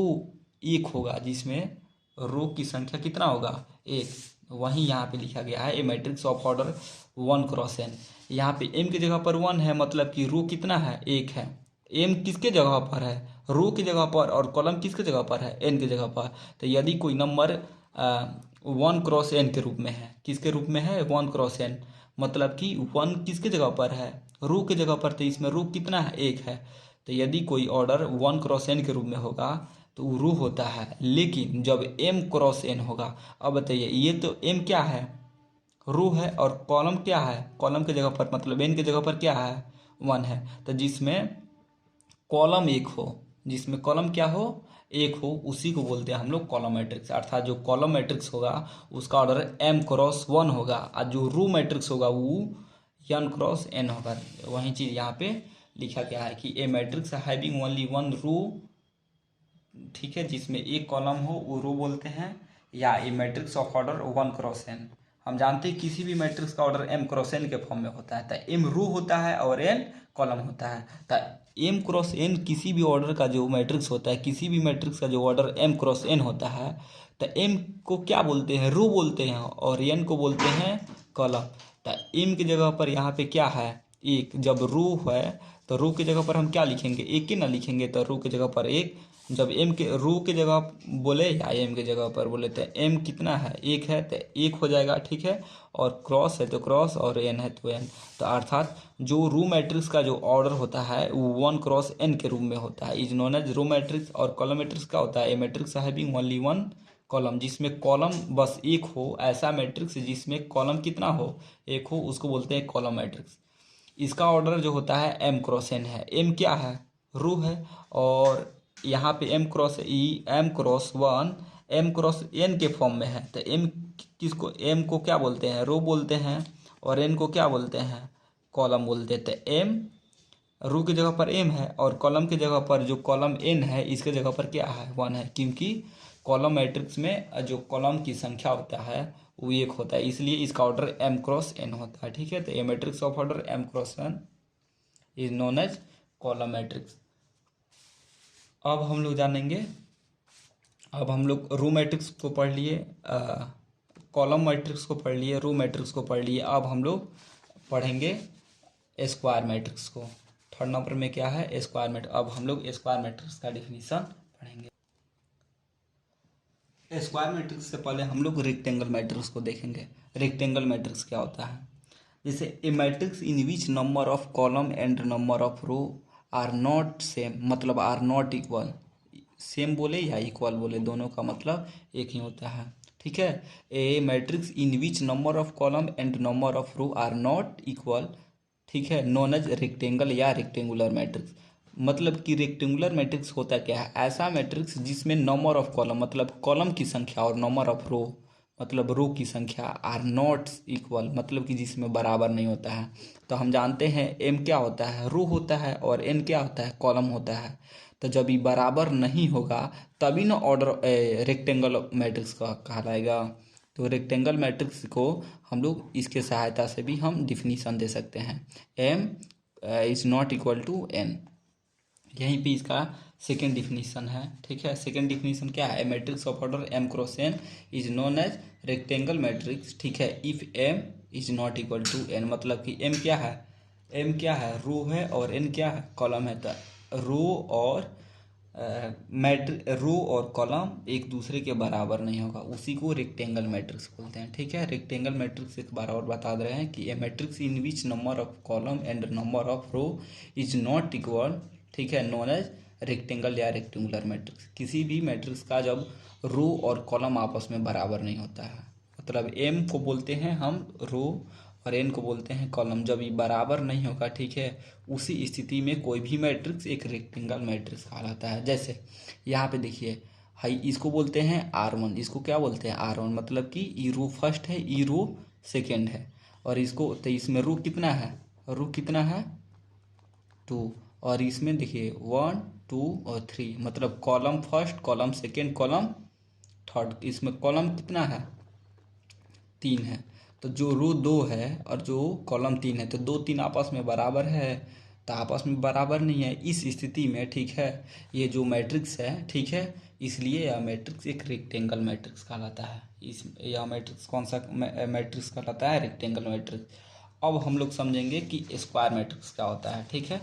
एक होगा, जिसमें रो की संख्या कितना होगा, 1, वहीं यहाँ पे लिखा गया है ए matrix of order 1 cross N. यहाँ पे एम की जगह पर 1 है, मतलब कि रो कितना है, 1 है। एम किसके जगह पर है, रो की जगह पर, और कॉलम किसके जगह पर है, एन की जगह पर। तो यदि कोई नंबर 1 क्रॉस एन के रूप में है, किसके रूप में है, 1 क्रॉस एन, मतलब कि 1 किसके जगह पर है, रो की जगह पर। तो इसमें रो कितना है, 1 है। तो यदि कोई ऑर्डर 1 क्रॉस एन के रूप में होगा तो वो रो होता है। लेकिन जब एम क्रॉस एन होगा, अब बताइए, ये तो एम क्या है, रो है, और कॉलम क्या है, कॉलम की जगह पर, मतलब एन की जगह पर क्या है, 1 है। तो जिसमें कॉलम एक हो, जिसमें कॉलम क्या हो, एक हो, उसी को बोलते हैं हम लोग कॉलम मैट्रिक्स। अर्थात जो कॉलम मैट्रिक्स होगा उसका ऑर्डर एम क्रॉस 1 होगा, और जो रो मैट्रिक्स होगा वो एन क्रॉस एन होगा। वही चीज़ यहाँ पे लिखा गया है कि ए मैट्रिक्स हैविंग ओनली 1 रो, ठीक है, जिसमें एक कॉलम हो वो रो बोलते हैं। या a matrix of order 1 cross N. हम जानते हैं किसी भी मैट्रिक्स का ऑर्डर एम क्रॉस एन के फॉर्म में होता है। तो एम रो होता है और एन कॉलम होता है। तो एम क्रॉस एन किसी भी ऑर्डर का जो मैट्रिक्स होता है, किसी भी मैट्रिक्स का जो ऑर्डर एम क्रॉस एन होता है, तो एम को क्या बोलते हैं, रो बोलते हैं, और एन को बोलते हैं कॉलम। तो एम की जगह पर यहाँ पे क्या है, एक। जब रो है तो रो की जगह पर हम क्या लिखेंगे, एक ही ना लिखेंगे। तो रो की जगह पर एक, जब एम के रो की जगह बोले या एम की जगह पर बोले तो एम कितना है, एक है, तो एक हो जाएगा, ठीक है। और क्रॉस है तो क्रॉस, और एन है तो एन। तो अर्थात जो रो मैट्रिक्स का जो ऑर्डर होता है वो 1 क्रॉस एन के रूप में होता है, is known as row matrix. और कॉलम मैट्रिक्स क्या होता है, ए मैट्रिक्स हैविंग ओनली 1 कॉलम, जिसमें कॉलम बस एक हो। ऐसा मैट्रिक्स जिसमें कॉलम कितना हो, एक हो, उसको बोलते हैं कॉलम मैट्रिक्स। इसका ऑर्डर जो होता है एम क्रॉस एन है। एम क्या है, रो है, और यहाँ पे M cross 1 M cross N के फॉर्म में है। तो एम किसको, एम को क्या बोलते हैं, रो बोलते हैं, और एन को क्या बोलते हैं, कॉलम बोलते हैं। तो एम रो की जगह पर एम है, और कॉलम की जगह पर जो कॉलम एन है इसके जगह पर क्या है, 1 है। क्योंकि कॉलम मैट्रिक्स में जो कॉलम की संख्या होता है वो 1 होता है, इसलिए इसका ऑर्डर एम क्रॉस एन होता है, ठीक है। तो a matrix of order M cross N is known as column matrix. अब हम लोग जानेंगे, अब हम लोग रो मैट्रिक्स को पढ़ लिए, कॉलम मैट्रिक्स को पढ़ लिए, रो मैट्रिक्स को पढ़ लिए। अब हम लोग पढ़ेंगे स्क्वायर मैट्रिक्स को, थर्ड नंबर में क्या है, स्क्वायर मैट्रिक्स। अब हम लोग स्क्वायर मैट्रिक्स का डिफिनीशन पढ़ेंगे। स्क्वायर मैट्रिक्स से पहले हम लोग रेक्टेंगल मैट्रिक्स को देखेंगे। रेक्टेंगल मैट्रिक्स क्या होता है, जैसे ए matrix in which number of column and number of row are not same, मतलब आर नॉट इक्वल। सेम बोले या इक्वल बोले, दोनों का मतलब एक ही होता है, ठीक है। ए matrix in which number of column and number of row are not equal, ठीक है, नोन एज रेक्टेंगल या रेक्टेंगुलर मैट्रिक्स। मतलब कि रेक्टेंगुलर मैट्रिक्स होता क्या है, ऐसा मैट्रिक्स जिसमें नंबर ऑफ कॉलम मतलब कॉलम की संख्या और नंबर ऑफ रो मतलब रो की संख्या आर नॉट इक्वल, मतलब कि जिसमें बराबर नहीं होता है। तो हम जानते हैं एम क्या होता है, रो होता है, और एन क्या होता है, कॉलम होता है। तो जब ये बराबर नहीं होगा तभी ना ऑर्डर रेक्टेंगल मैट्रिक्स का कहलाएगा। तो रेक्टेंगल मैट्रिक्स को हम लोग इसके सहायता से भी हम डिफिनीशन दे सकते हैं, M is not equal to N. यहीं पे इसका सेकेंड डिफिनीशन है, ठीक है। सेकेंड डिफिनीशन क्या है, matrix of order M cross N is known as rectangle matrix, ठीक है, if M is not equal to N. मतलब कि एम क्या है, एम क्या है, रो है, और एन क्या है, कॉलम है। तो रो और कॉलम एक दूसरे के बराबर नहीं होगा, उसी को रेक्टेंगल मैट्रिक्स बोलते हैं, ठीक है। रेक्टेंगल मैट्रिक्स एक बार और बता दे रहे हैं कि ए matrix in which number of column and number of row is not equal, ठीक है, नोन एज रेक्टेंगल या रेक्टेंगुलर मैट्रिक्स। किसी भी मैट्रिक्स का जब रो और कॉलम आपस में बराबर नहीं होता है, मतलब एम को बोलते हैं हम रो और एन को बोलते हैं कॉलम, जब ये बराबर नहीं होगा, ठीक है, उसी स्थिति में कोई भी मैट्रिक्स एक रेक्टेंगल मैट्रिक्स कहलाता है। जैसे यहाँ पे देखिए, हाई इसको बोलते हैं R1, इसको क्या बोलते हैं R1, मतलब कि ई रो फर्स्ट है, ई रो सेकेंड है, और इसको तो इसमें रो कितना है, रो कितना है 2, और इसमें देखिए 1 2 और 3, मतलब column first, column second, column third. इसमें कॉलम कितना है 3 है, तो जो रो 2 है और जो कॉलम 3 है, तो 2 3 आपस में बराबर है, तो आपस में बराबर नहीं है। इस स्थिति में, ठीक है, ये जो मैट्रिक्स है, ठीक है, इसलिए यह मैट्रिक्स एक रेक्टेंगल मैट्रिक्स कहलाता है। इस यह मैट्रिक्स कौन सा मैट्रिक्स कहलाता है, रेक्टेंगल मैट्रिक्स। अब हम लोग समझेंगे कि स्क्वायर मैट्रिक्स क्या होता है, ठीक है।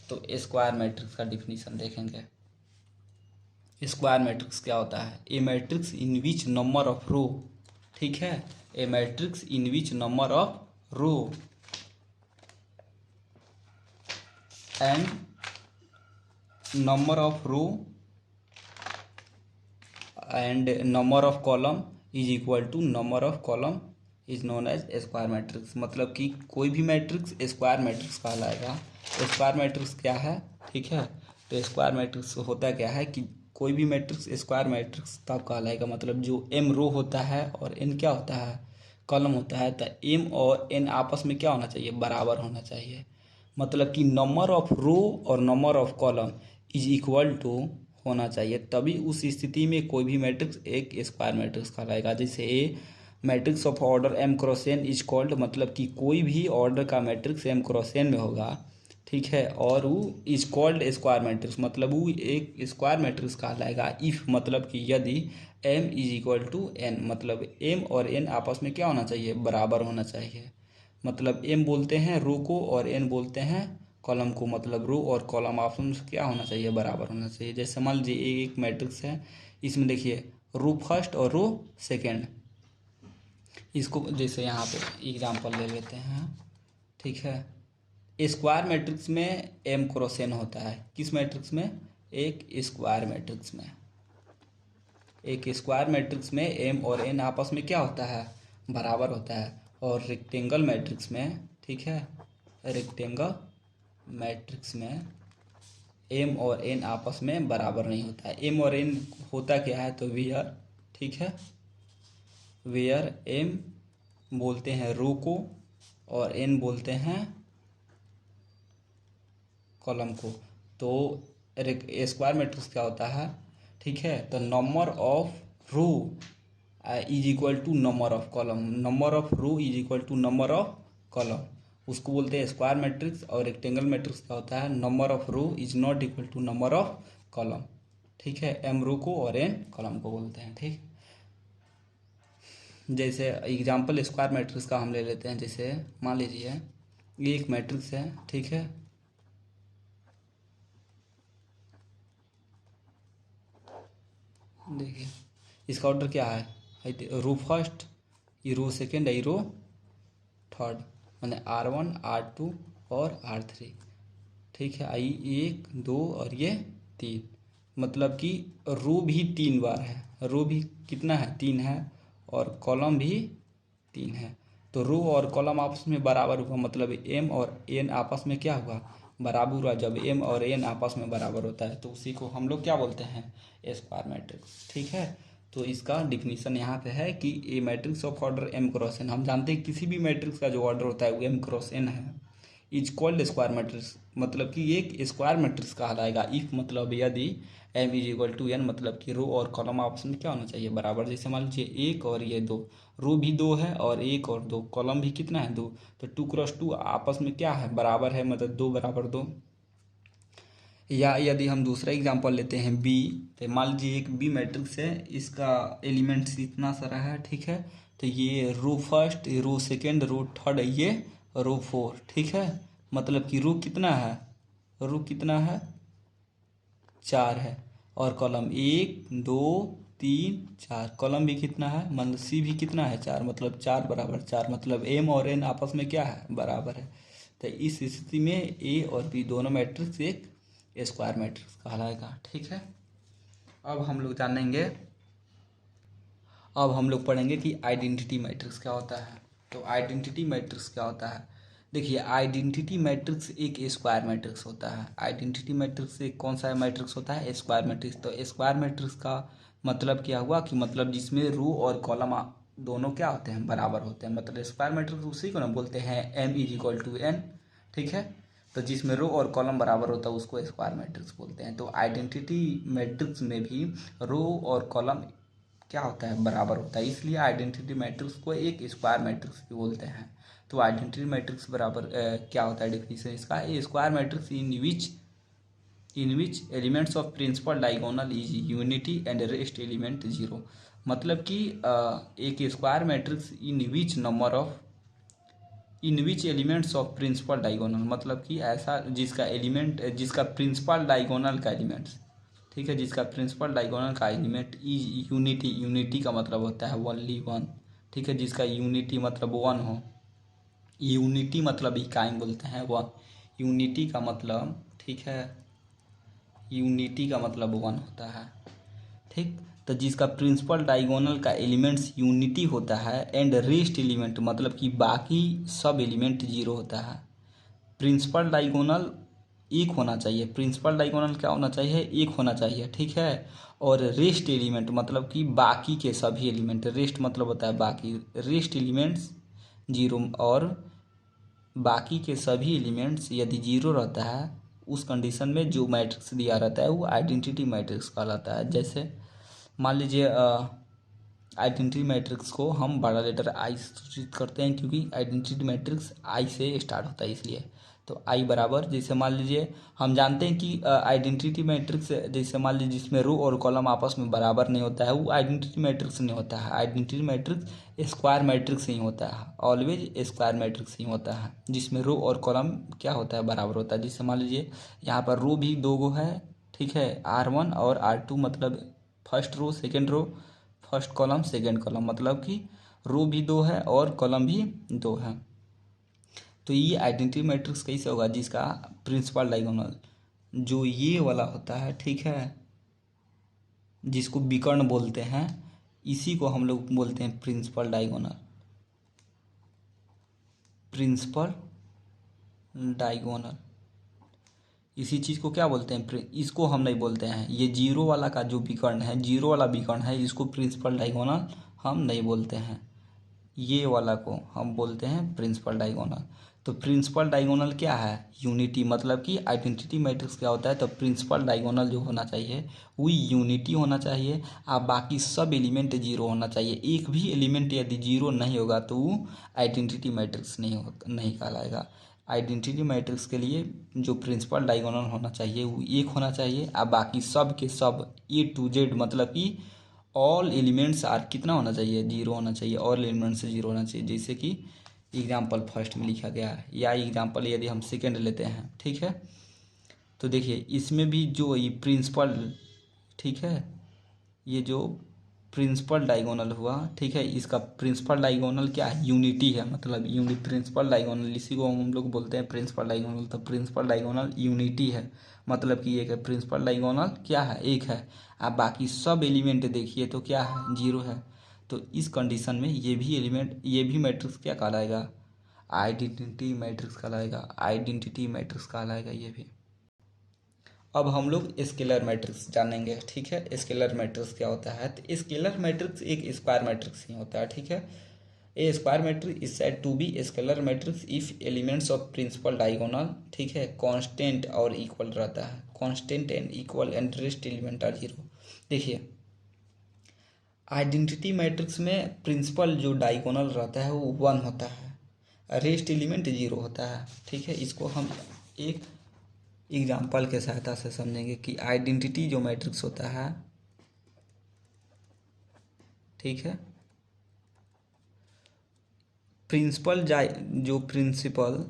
तो स्क्वायर मैट्रिक्स का डिफिनीशन देखेंगे। स्क्वायर मैट्रिक्स क्या होता है, ए matrix in which number of row, ठीक है, ए matrix in which number of row and number of row and number of column is equal to number of column is known as square matrix. मतलब कि कोई भी matrix square matrix कहलाएगा। Square matrix क्या है, ठीक है, तो स्क्वायर मैट्रिक्स होता क्या है कि कोई भी मैट्रिक्स स्क्वायर मैट्रिक्स तब कहलाएगा, मतलब जो एम रो होता है और एन क्या होता है, कॉलम होता है, तो एम और एन आपस में क्या होना चाहिए, बराबर होना चाहिए। मतलब कि नंबर ऑफ रो और number of column is equal to होना चाहिए, तभी उस स्थिति में कोई भी मैट्रिक्स एक स्क्वायर मैट्रिक्स कहलाएगा। जैसे ए matrix of order M cross N is called, मतलब कि कोई भी ऑर्डर का मैट्रिक्स एम क्रॉस एन में होगा, ठीक है, और वो इज कॉल्ड स्क्वायर मैट्रिक्स, मतलब वो एक स्क्वायर मैट्रिक्स कहलाएगा इफ, मतलब कि यदि M is equal to N, मतलब एम और एन आपस में क्या होना चाहिए, बराबर होना चाहिए। मतलब एम बोलते हैं रो को और एन बोलते हैं कॉलम को, मतलब रो और कॉलम आपस में क्या होना चाहिए, बराबर होना चाहिए। जैसे मान लीजिए एक मैट्रिक्स है, इसमें देखिए रो फर्स्ट और रो सेकेंड, इसको जैसे यहाँ पे एग्जांपल ले लेते हैं, ठीक है। स्क्वायर मैट्रिक्स में एम क्रॉस एन होता है, किस मैट्रिक्स में, एक स्क्वायर मैट्रिक्स में। एक स्क्वायर मैट्रिक्स में एम और एन आपस में क्या होता है, बराबर होता है। और रेक्टेंगल मैट्रिक्स में, ठीक है, रेक्टेंगल मैट्रिक्स में एम और एन आपस में बराबर नहीं होता है। एम और एन होता क्या है, तो वेयर, ठीक है, वेयर एम बोलते हैं रो को और एन बोलते हैं कॉलम को। तो स्क्वायर मैट्रिक्स क्या होता है, ठीक है, तो number of row is equal to number of column, number of row is equal to number of column, उसको बोलते हैं स्क्वायर मैट्रिक्स। और रेक्टेंगल मैट्रिक्स क्या होता है, number of row is not equal to number of column, ठीक है, M रो को और एन कॉलम को बोलते हैं, ठीक। जैसे एग्जांपल स्क्वायर मैट्रिक्स का हम ले लेते हैं, जैसे मान लीजिए ये एक मैट्रिक्स है, ठीक है, देखिए इसका ऑर्डर क्या है, रो फर्स्ट, ये रो सेकेंड, ये रो थर्ड, मैंने R1 R2 और R3। ठीक है, आई 1 2 और ये 3, मतलब कि रो भी 3 बार है, रो भी कितना है 3 है, और कॉलम भी 3 है। तो रो और कॉलम आपस में बराबर हुआ, मतलब एम और एन आपस में क्या हुआ, बराबर हुआ। जब एम और एन आपस में बराबर होता है तो उसी को हम लोग क्या बोलते हैं, स्क्वायर मैट्रिक्स। ठीक है, तो इसका डिफिनीशन यहाँ पे है कि ए matrix of order M cross N, हम जानते हैं किसी भी मैट्रिक्स का जो ऑर्डर होता है वो एम क्रॉस एन है, इज कॉल्ड स्क्वायर मैट्रिक्स, मतलब कि एक स्क्वायर मैट्रिक्स कहलाएगा इफ, मतलब यदि M is equal to N, मतलब कि रो और कॉलम आपस में क्या होना चाहिए, बराबर। जैसे मान लीजिए एक और ये दो, रो भी 2 है और एक और 2, कॉलम भी कितना है 2, तो 2 × 2 आपस में क्या है, बराबर है, मतलब 2 बराबर 2। या यदि हम दूसरा एग्जांपल लेते हैं बी, तो मान लीजिए एक बी मैट्रिक्स है, इसका एलिमेंट्स इतना सारा है। ठीक है, तो ये रो फर्स्ट, ये रो सेकेंड, रो थर्ड, ये रो फोर। ठीक है, मतलब कि रो कितना है, रो कितना है 4 है, और कॉलम 1 2 3 4, कॉलम भी कितना है, मतलब सी भी कितना है 4, मतलब 4 बराबर 4, मतलब एम और एन आपस में क्या है, बराबर है। तो इस स्थिति में ए और बी दोनों मैट्रिक्स एक स्क्वायर मैट्रिक्स कहलाएगा। ठीक है, अब हम लोग जानेंगे, अब हम लोग पढ़ेंगे कि आइडेंटिटी मैट्रिक्स क्या होता है। तो आइडेंटिटी मैट्रिक्स क्या होता है, देखिए आइडेंटिटी मैट्रिक्स एक स्क्वायर मैट्रिक्स होता है। आइडेंटिटी मैट्रिक्स एक कौन सा मैट्रिक्स होता है, स्क्वायर मैट्रिक्स। तो स्क्वायर मैट्रिक्स का मतलब क्या हुआ कि मतलब जिसमें रो और कॉलम दोनों क्या होते हैं, बराबर होते हैं, मतलब स्क्वायर मैट्रिक्स उसी को ना बोलते हैं M is equal to N. ठीक है, तो जिसमें रो और कॉलम बराबर होता है उसको स्क्वायर मैट्रिक्स बोलते हैं। तो आइडेंटिटी मैट्रिक्स में भी रो और कॉलम क्या होता है, बराबर होता है, इसलिए आइडेंटिटी मैट्रिक्स को एक स्क्वायर मैट्रिक्स भी बोलते हैं। तो आइडेंटिटी मैट्रिक्स बराबर क्या होता है, डिफिनीशन इसका, a square matrix in which elements of principal diagonal is unity and rest element zero. मतलब कि एक square matrix in which elements of principal diagonal, मतलब कि ऐसा जिसका एलिमेंट, जिसका प्रिंसिपल डायगोनल का एलिमेंट्स, ठीक है, जिसका प्रिंसिपल डायगोनल का एलिमेंट इज यूनिटी, यूनिटी का मतलब होता है ओनली वन। ठीक है, जिसका यूनिटी मतलब वन हो, यूनिटी मतलब इकाई बोलते हैं वन, यूनिटी का मतलब, ठीक है, यूनिटी का मतलब वन होता है। ठीक, तो जिसका प्रिंसिपल डायगोनल का एलिमेंट्स यूनिटी होता है एंड रेस्ट एलिमेंट, मतलब कि बाकी सब एलिमेंट जीरो होता है। प्रिंसिपल डायगोनल एक होना चाहिए, प्रिंसिपल डायगोनल क्या होना चाहिए, एक होना चाहिए। ठीक है, और रेस्ट एलिमेंट मतलब कि बाकी के सभी एलिमेंट, रेस्ट मतलब होता है बाकी, रेस्ट एलिमेंट्स जीरो, और बाकी के सभी एलिमेंट्स यदि जीरो रहता है उस कंडीशन में जो मैट्रिक्स दिया रहता है वो आइडेंटिटी मैट्रिक्स कहलाता है। जैसे मान लीजिए आइडेंटिटी मैट्रिक्स को हम बड़ा लेटर आई से सूचित करते हैं, क्योंकि आइडेंटिटी मैट्रिक्स आई से स्टार्ट होता है इसलिए। तो आई बराबर, जैसे मान लीजिए हम जानते हैं कि आइडेंटिटी मैट्रिक्स, जैसे मान लीजिए जिसमें रो और कॉलम आपस में बराबर नहीं होता है वो आइडेंटिटी मैट्रिक्स नहीं होता है। आइडेंटिटी मैट्रिक्स स्क्वायर मैट्रिक्स ही होता है, ऑलवेज स्क्वायर मैट्रिक्स ही होता है, जिसमें रो और कॉलम क्या होता है, बराबर होता है। जैसे मान लीजिए यहाँ पर रो भी दो गो है, ठीक है, R1 और R2, मतलब first row second row, first column second column, मतलब कि रो भी दो है और कॉलम भी दो है। तो ये आइडेंटिटी मैट्रिक्स कैसे होगा, जिसका प्रिंसिपल डायगोनल जो ये वाला होता है, ठीक है, जिसको विकर्ण बोलते हैं, इसी को हम लोग बोलते हैं प्रिंसिपल डायगोनल, प्रिंसिपल डायगोनल। इसी चीज़ को क्या बोलते हैं, इसको हम नहीं बोलते हैं, ये जीरो वाला का जो विकर्ण है, जीरो वाला विकर्ण है, इसको प्रिंसिपल डायगोनल हम नहीं बोलते हैं, ये वाला को हम बोलते हैं प्रिंसिपल डायगोनल। तो प्रिंसिपल डायगोनल क्या है, यूनिटी, मतलब कि आइडेंटिटी मैट्रिक्स क्या होता है, तो प्रिंसिपल डायगोनल जो होना चाहिए वो यूनिटी होना चाहिए, और बाकी सब एलिमेंट जीरो होना चाहिए। एक भी एलिमेंट यदि जीरो नहीं होगा तो वो आइडेंटिटी मैट्रिक्स नहीं कहलाएगा। आइडेंटिटी मैट्रिक्स के लिए जो प्रिंसिपल डायगोनल होना चाहिए वो एक होना चाहिए, और बाकी सब के सब A to Z, मतलब कि ऑल एलिमेंट्स आर कितना होना चाहिए, जीरो होना चाहिए, ऑल एलिमेंट्स जीरो होना चाहिए, जैसे कि एग्जाम्पल फर्स्ट में लिखा गया है। या एग्जाम्पल यदि हम सेकेंड लेते हैं, ठीक है, तो देखिए इसमें भी जो ये प्रिंसिपल, ठीक है, ये जो प्रिंसिपल डायगोनल हुआ, ठीक है, इसका प्रिंसिपल डायगोनल क्या है, यूनिटी है, मतलब यूनिट प्रिंसिपल डायगोनल, इसी को हम लोग बोलते हैं प्रिंसिपल डायगोनल। तो प्रिंसिपल डायगोनल यूनिटी है, मतलब कि एक है प्रिंसिपल डायगोनल क्या है, एक है। आप बाकी सब एलिमेंट देखिए तो क्या है, जीरो है। तो इस कंडीशन में ये भी एलिमेंट, ये भी मैट्रिक्स क्या कहलाएगा, आइडेंटिटी मैट्रिक्स कहलाएगा, आइडेंटिटी मैट्रिक्स कहलाएगा ये भी। अब हम लोग स्केलर मैट्रिक्स जानेंगे, ठीक है। स्केलर मैट्रिक्स क्या होता है, तो स्केलर मैट्रिक्स एक स्क्वायर मैट्रिक्स ही होता है, ठीक है। A square matrix is said to be scalar matrix if elements of principal diagonal, ठीक है, कांस्टेंट और इक्वल रहता है, constant and equal and rest element are zero. देखिए आइडेंटिटी मैट्रिक्स में प्रिंसिपल जो डायगोनल रहता है वो 1 होता है, रेस्ट एलिमेंट 0 होता है, ठीक है। इसको हम एक एग्जाम्पल के सहायता से समझेंगे कि आइडेंटिटी जो मैट्रिक्स होता है, ठीक है, जो प्रिंसिपल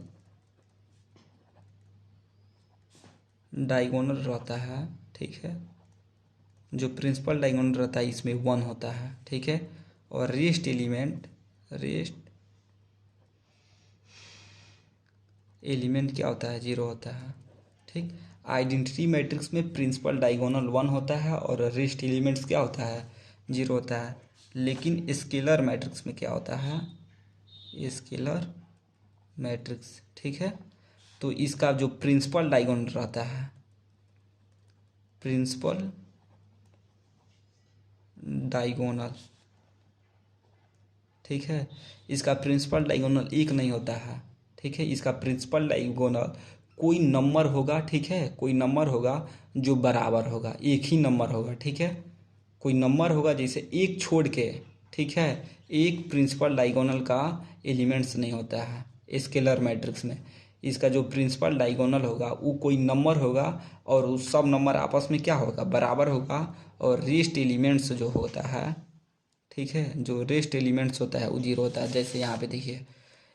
डायगोनल रहता है, ठीक है, जो प्रिंसिपल डायगोनल रहता है इसमें 1 होता है, ठीक है। और रेस्ट एलिमेंट क्या होता है, 0 होता है, ठीक। आइडेंटिटी मैट्रिक्स में प्रिंसिपल डायगोनल 1 होता है और रेस्ट एलिमेंट्स क्या होता है, 0 होता है। लेकिन स्केलर मैट्रिक्स में क्या होता है, स्केलर मैट्रिक्स, ठीक है, तो इसका जो प्रिंसिपल डायगोनल रहता है, प्रिंसिपल डायगोनल, ठीक है, इसका प्रिंसिपल डायगोनल 1 नहीं होता है, ठीक है। इसका प्रिंसिपल डायगोनल कोई नंबर होगा, ठीक है, कोई नंबर होगा जो बराबर होगा, एक ही नंबर होगा, ठीक है। कोई नंबर होगा जैसे एक छोड़ के, ठीक है, एक प्रिंसिपल डायगोनल का एलिमेंट्स नहीं होता है स्केलर मैट्रिक्स में। इसका जो प्रिंसिपल डायगोनल होगा वो कोई नंबर होगा और उस सब नंबर आपस में क्या होगा, बराबर होगा। और रेस्ट एलिमेंट्स जो होता है, ठीक है, जो रेस्ट एलिमेंट्स होता है वो 0 होता है। जैसे यहाँ पे देखिए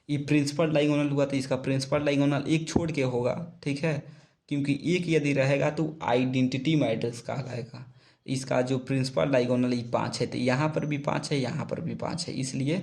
ये प्रिंसिपल डायगोनल हुआ तो इसका प्रिंसिपल डायगोनल एक छोड़ के होगा, ठीक है, क्योंकि एक यदि रहेगा तो आइडेंटिटी मैट्रिक्स कहलाएगा। इसका जो प्रिंसिपल डायगोनल ये 5 है, तो यहाँ पर भी 5 है, यहाँ पर भी 5 है, इसलिए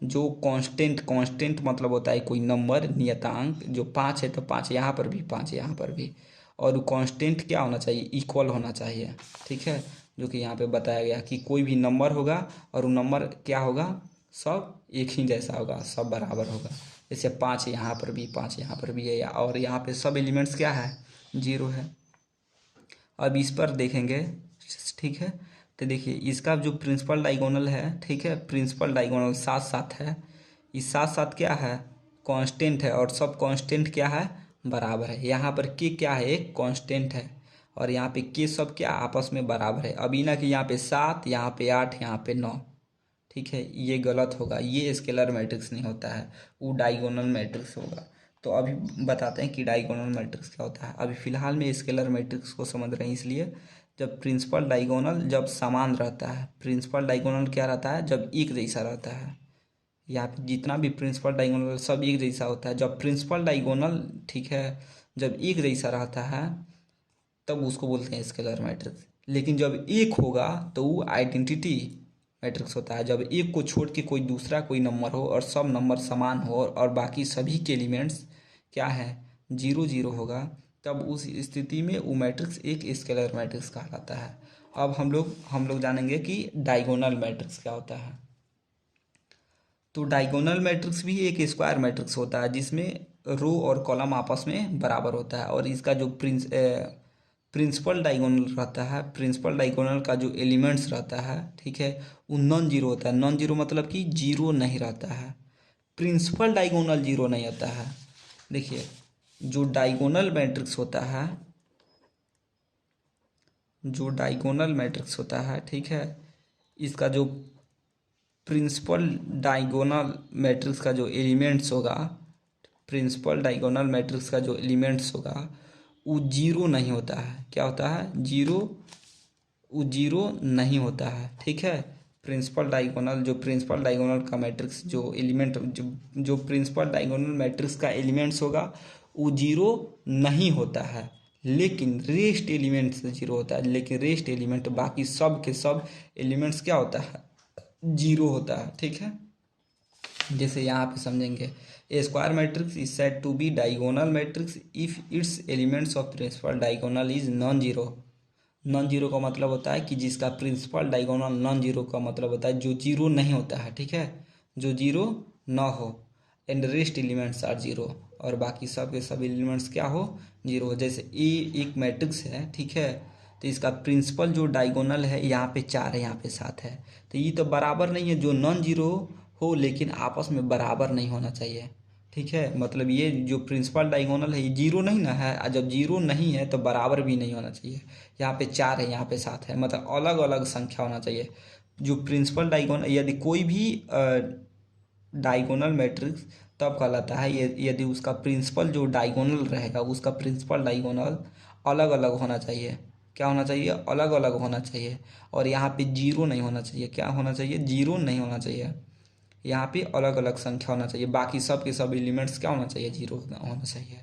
जो कांस्टेंट मतलब होता है कोई नंबर नियतांक, जो 5 है तो 5 यहाँ पर भी, 5 यहाँ पर भी। और वो कांस्टेंट क्या होना चाहिए, इक्वल होना चाहिए, ठीक है, जो कि यहाँ पे बताया गया कि कोई भी नंबर होगा और वो नंबर क्या होगा, सब एक ही जैसा होगा, सब बराबर होगा। जैसे 5 यहाँ पर भी, 5 यहाँ पर भी है, और यहाँ पे सब एलिमेंट्स क्या है, 0 है। अब इस पर देखेंगे, ठीक है, तो देखिए इसका जो प्रिंसिपल डायगोनल है, ठीक है, प्रिंसिपल डायगोनल 7 है। इस 7 क्या है, कांस्टेंट है, और सब कांस्टेंट क्या है, बराबर है। यहाँ पर के क्या है, एक कांस्टेंट है, और यहाँ पे के सब क्या आपस में बराबर है। अभी ना कि यहाँ पे 7, यहाँ पे 8, यहाँ पे 9, ठीक है, ये गलत होगा, ये स्केलर मैट्रिक्स नहीं होता है, वो डायगोनल मैट्रिक्स होगा। तो अभी बताते हैं कि डायगोनल मैट्रिक्स क्या होता है। अभी फिलहाल में स्केलर मैट्रिक्स को समझ रहे हैं, इसलिए जब प्रिंसिपल डायगोनल जब समान रहता है, प्रिंसिपल डायगोनल क्या रहता है, जब एक जैसा रहता है, यहाँ पे जितना भी प्रिंसिपल डायगोनल सब एक जैसा होता है। जब प्रिंसिपल डायगोनल, ठीक है, जब एक जैसा रहता है तब उसको बोलते हैं स्केलर मैट्रिक्स। लेकिन जब एक होगा तो वो आइडेंटिटी मैट्रिक्स होता है। जब एक को छोड़ के कोई दूसरा कोई नंबर हो और सब नंबर समान हो और बाकी सभी के एलिमेंट्स क्या है, 0 होगा, तब उस स्थिति में वो मैट्रिक्स एक स्केलर मैट्रिक्स कहलाता है। अब हम लोग जानेंगे कि डायगोनल मैट्रिक्स क्या होता है। तो डायगोनल मैट्रिक्स भी एक स्क्वायर मैट्रिक्स होता है जिसमें रो और कॉलम आपस में बराबर होता है, और इसका जो प्रिंसिपल डायगोनल रहता है, प्रिंसिपल डायगोनल का जो एलिमेंट्स रहता है, ठीक है, वो नॉन जीरो होता है। नॉन जीरो मतलब कि 0 नहीं रहता है, प्रिंसिपल डायगोनल 0 नहीं होता है। देखिए जो डायगोनल मैट्रिक्स होता है, जो डायगोनल मैट्रिक्स होता है, ठीक है, इसका जो प्रिंसिपल डायगोनल मैट्रिक्स का जो एलिमेंट्स होगा, प्रिंसिपल डायगोनल मैट्रिक्स का जो एलिमेंट्स होगा वो 0 नहीं होता है। क्या होता है, वो 0 नहीं होता है, ठीक है। प्रिंसिपल डायगोनल, जो प्रिंसिपल डायगोनल का मैट्रिक्स जो एलिमेंट, जो प्रिंसिपल डायगोनल मैट्रिक्स का एलिमेंट्स होगा वो 0 नहीं होता है। लेकिन रेस्ट एलिमेंट से जीरो होता है, लेकिन रेस्ट एलिमेंट बाकी सब के सब एलिमेंट्स क्या होता है, जीरो होता है। ठीक है, जैसे यहाँ पे समझेंगे, a square matrix is said to be diagonal matrix if it's elements of principal diagonal is non zero. Non zero का मतलब होता है कि जिसका प्रिंसिपल डायगोनल नॉन जीरो का मतलब होता है जो जीरो नहीं होता है। ठीक है, जो जीरो ना हो, and rest elements are zero, और बाकी सब के सब एलिमेंट्स क्या हो, जीरो हो। जैसे ए एक मैट्रिक्स है, ठीक है, तो इसका प्रिंसिपल जो डायगोनल है यहाँ पे 4 है, यहाँ पे 7 है, तो ये तो बराबर नहीं है। जो नॉन जीरो हो लेकिन आपस में बराबर नहीं होना चाहिए। ठीक है, मतलब ये जो प्रिंसिपल डायगोनल है ये जीरो नहीं ना है, और जब जीरो नहीं है तो बराबर भी नहीं होना चाहिए। यहाँ पे 4 है, यहाँ पे 7 है, मतलब अलग अलग संख्या होना चाहिए। जो प्रिंसिपल डायगोनल, यदि कोई भी डायगोनल मैट्रिक्स तब कहलाता है यदि उसका प्रिंसिपल जो डायगोनल रहेगा, उसका प्रिंसिपल डायगोनल अलग अलग होना चाहिए। क्या होना चाहिए, अलग अलग होना चाहिए। और यहाँ पे जीरो नहीं होना चाहिए। क्या होना चाहिए, जीरो नहीं होना चाहिए। यहाँ पे अलग अलग संख्या होना चाहिए, बाकी सब के सब एलिमेंट्स क्या होना चाहिए, जीरो होना चाहिए।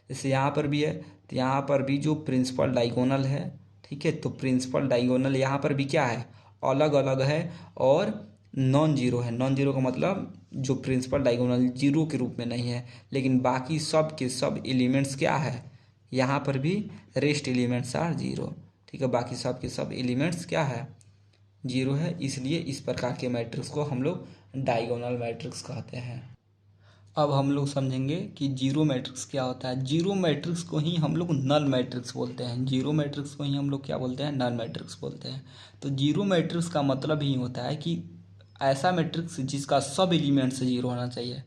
जैसे यहाँ पर भी है, तो यहाँ पर भी जो प्रिंसिपल डायगोनल है, ठीक है, तो प्रिंसिपल डायगोनल यहाँ पर भी क्या है, अलग अलग है और नॉन जीरो है। नॉन जीरो का मतलब जो प्रिंसिपल डायगोनल जीरो के रूप में नहीं है, लेकिन बाकी सब के सब एलिमेंट्स क्या है, यहाँ पर भी रेस्ट एलिमेंट्स आर जीरो। ठीक है, बाकी सब के सब एलिमेंट्स क्या है, जीरो है। इसलिए इस प्रकार के मैट्रिक्स को हम लोग डायगोनल मैट्रिक्स कहते हैं। अब हम लोग समझेंगे कि जीरो मैट्रिक्स क्या होता है। जीरो मैट्रिक्स को ही हम लोग नल मैट्रिक्स बोलते हैं। जीरो मैट्रिक्स को ही हम लोग क्या बोलते हैं, नल मैट्रिक्स बोलते हैं। तो जीरो मैट्रिक्स का मतलब ही होता है कि ऐसा मैट्रिक्स जिसका सब एलिमेंट्स जीरो होना चाहिए।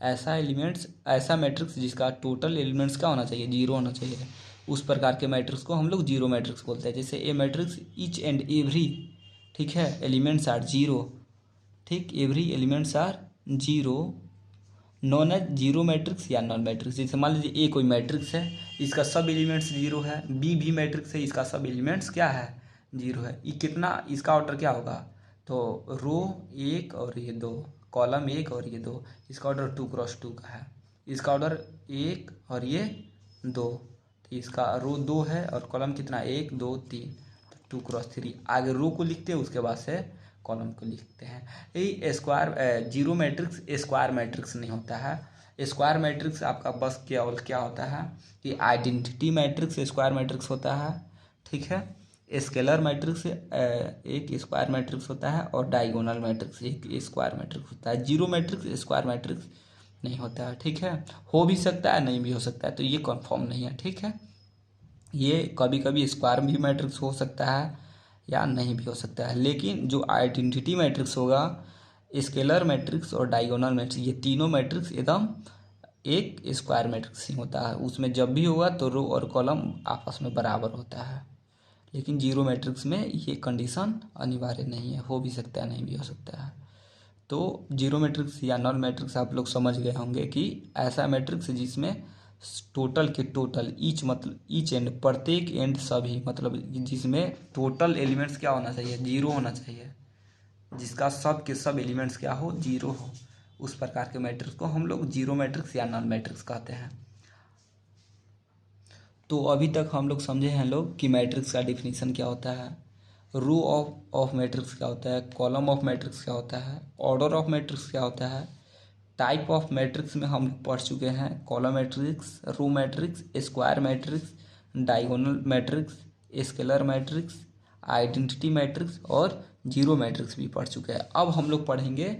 ऐसा मैट्रिक्स जिसका टोटल एलिमेंट्स क्या होना चाहिए, जीरो होना चाहिए। उस प्रकार के मैट्रिक्स को हम लोग जीरो मैट्रिक्स बोलते हैं। जैसे ए मैट्रिक्स ईच एंड एवरी, ठीक है, एलिमेंट्स आर जीरो। ठीक, every elements are zero, known as zero matrix या नॉन मैट्रिक्स। जैसे मान लीजिए ए कोई मैट्रिक्स है, इसका सब एलिमेंट्स जीरो है। बी भी मैट्रिक्स है, इसका सब एलिमेंट्स क्या है, जीरो है। ये कितना, इसका ऑर्डर क्या होगा, तो रो 1 और ये 2, कॉलम 1 और ये 2, इसका ऑर्डर 2x2 का है। इसका ऑर्डर 1 और ये 2, तो इसका रो 2 है और कॉलम कितना, 1 2 3, तो 2x3। आगे रो को लिखते हैं, उसके बाद से कॉलम को लिखते हैं। यही square zero matrix square matrix नहीं होता है। स्क्वायर मैट्रिक्स आपका बस क्या होता है कि आइडेंटिटी मैट्रिक्स स्क्वायर मैट्रिक्स होता है। ठीक है, स्केलर मैट्रिक्स एक स्क्वायर मैट्रिक्स होता है और डायगोनल मैट्रिक्स एक स्क्वायर मैट्रिक्स होता है। जीरो मैट्रिक्स स्क्वायर मैट्रिक्स नहीं होता है। ठीक है, हो भी सकता है, नहीं भी हो सकता है, तो ये कन्फर्म नहीं है। ठीक है, ये कभी कभी स्क्वायर भी मैट्रिक्स हो सकता है या नहीं भी हो सकता है, लेकिन जो आइडेंटिटी मैट्रिक्स होगा, स्केलर मैट्रिक्स और डायगोनल मैट्रिक्स, ये तीनों मैट्रिक्स एकदम एक स्क्वायर मैट्रिक्स ही होता है। उसमें जब भी होगा तो रो और कॉलम आपस में बराबर होता है। लेकिन जीरो मैट्रिक्स में ये कंडीशन अनिवार्य नहीं है, हो भी सकता है, नहीं भी हो सकता है। तो जीरो मैट्रिक्स या नॉन मैट्रिक्स आप लोग समझ गए होंगे कि ऐसा मैट्रिक्स जिसमें टोटल के टोटल ईच एंड प्रत्येक एंड सभी, मतलब जिसमें टोटल एलिमेंट्स क्या होना चाहिए, जीरो होना चाहिए। जिसका सब के सब एलिमेंट्स क्या हो, जीरो हो, उस प्रकार के मैट्रिक्स को हम लोग जीरो मैट्रिक्स या नॉन मैट्रिक्स कहते हैं। तो अभी तक हम लोग समझे हैं लोग कि मैट्रिक्स का डिफिनीशन क्या होता है, रो ऑफ मैट्रिक्स क्या होता है, कॉलम ऑफ मैट्रिक्स क्या होता है, ऑर्डर ऑफ मैट्रिक्स क्या होता है, टाइप ऑफ मैट्रिक्स में हम पढ़ चुके हैं column matrix, row matrix, square matrix, diagonal matrix, scalar matrix, identity matrix और जीरो मैट्रिक्स भी पढ़ चुके हैं। अब हम लोग पढ़ेंगे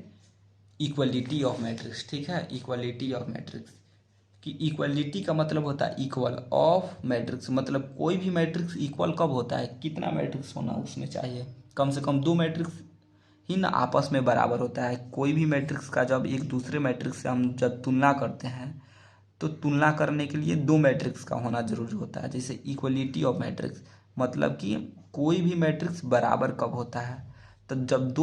इक्वलिटी ऑफ मैट्रिक्स। ठीक है, इक्वलिटी ऑफ मैट्रिक्स कि इक्वलिटी का मतलब होता है इक्वल ऑफ मैट्रिक्स, मतलब कोई भी मैट्रिक्स इक्वल कब होता है, कितना मैट्रिक्स होना उसमें चाहिए, कम से कम 2 मैट्रिक्स ही ना आपस में बराबर होता है। कोई भी मैट्रिक्स का जब एक दूसरे मैट्रिक्स से हम जब तुलना करते हैं तो तुलना करने के लिए 2 मैट्रिक्स का होना जरूरी होता है। जैसे इक्वलिटी ऑफ मैट्रिक्स मतलब कि कोई भी मैट्रिक्स बराबर कब होता है, तो जब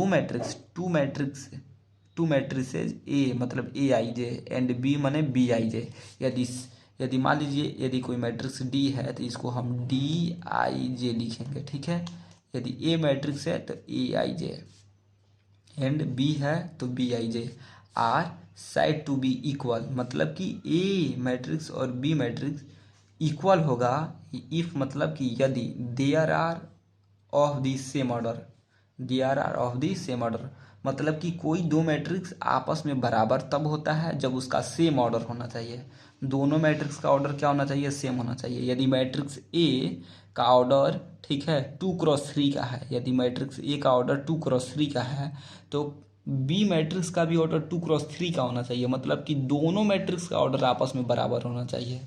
टू मैट्रिसेज ए मतलब ए आई जे एंड बी माने बी आई जे, यदि मान लीजिए यदि कोई मैट्रिक्स डी है तो इसको हम डी आई जे लिखेंगे। ठीक है, यदि ए मैट्रिक्स है तो ए आई जे एंड बी है तो B I J are said to B equal, मतलब कि ए मैट्रिक्स और बी मैट्रिक्स इक्वल होगा इफ मतलब कि यदि there are of the same order, there are of the same order मतलब कि कोई दो मैट्रिक्स आपस में बराबर तब होता है जब उसका सेम ऑर्डर होना चाहिए। दोनों मैट्रिक्स का ऑर्डर क्या होना चाहिए? सेम होना चाहिए। यदि मैट्रिक्स ए का ऑर्डर ठीक है 2x3 का है, यदि मैट्रिक्स ए का ऑर्डर 2x3 का है तो बी मैट्रिक्स का भी ऑर्डर 2x3 का होना चाहिए, मतलब कि दोनों मैट्रिक्स का ऑर्डर आपस में बराबर होना चाहिए।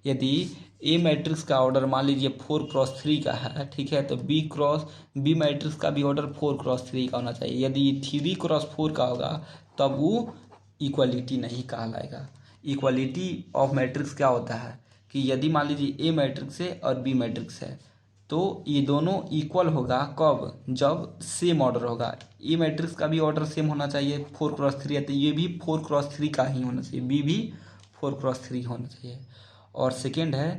यदि ए मैट्रिक्स का ऑर्डर मान लीजिए 4x3 का है ठीक है, तो बी मैट्रिक्स का भी ऑर्डर 4x3 का होना चाहिए। यदि 3x4 का होगा तब वो इक्वलिटी नहीं कहलाएगा। इक्वलिटी ऑफ मैट्रिक्स क्या होता है कि यदि मान लीजिए ए मैट्रिक्स है और बी मैट्रिक्स है तो ये दोनों इक्वल होगा कब? जब सेम ऑर्डर होगा। ए मैट्रिक्स का भी ऑर्डर सेम होना चाहिए 4x3 है तो ये भी 4x3 का ही होना चाहिए, बी भी 4x3 होना चाहिए। और सेकेंड है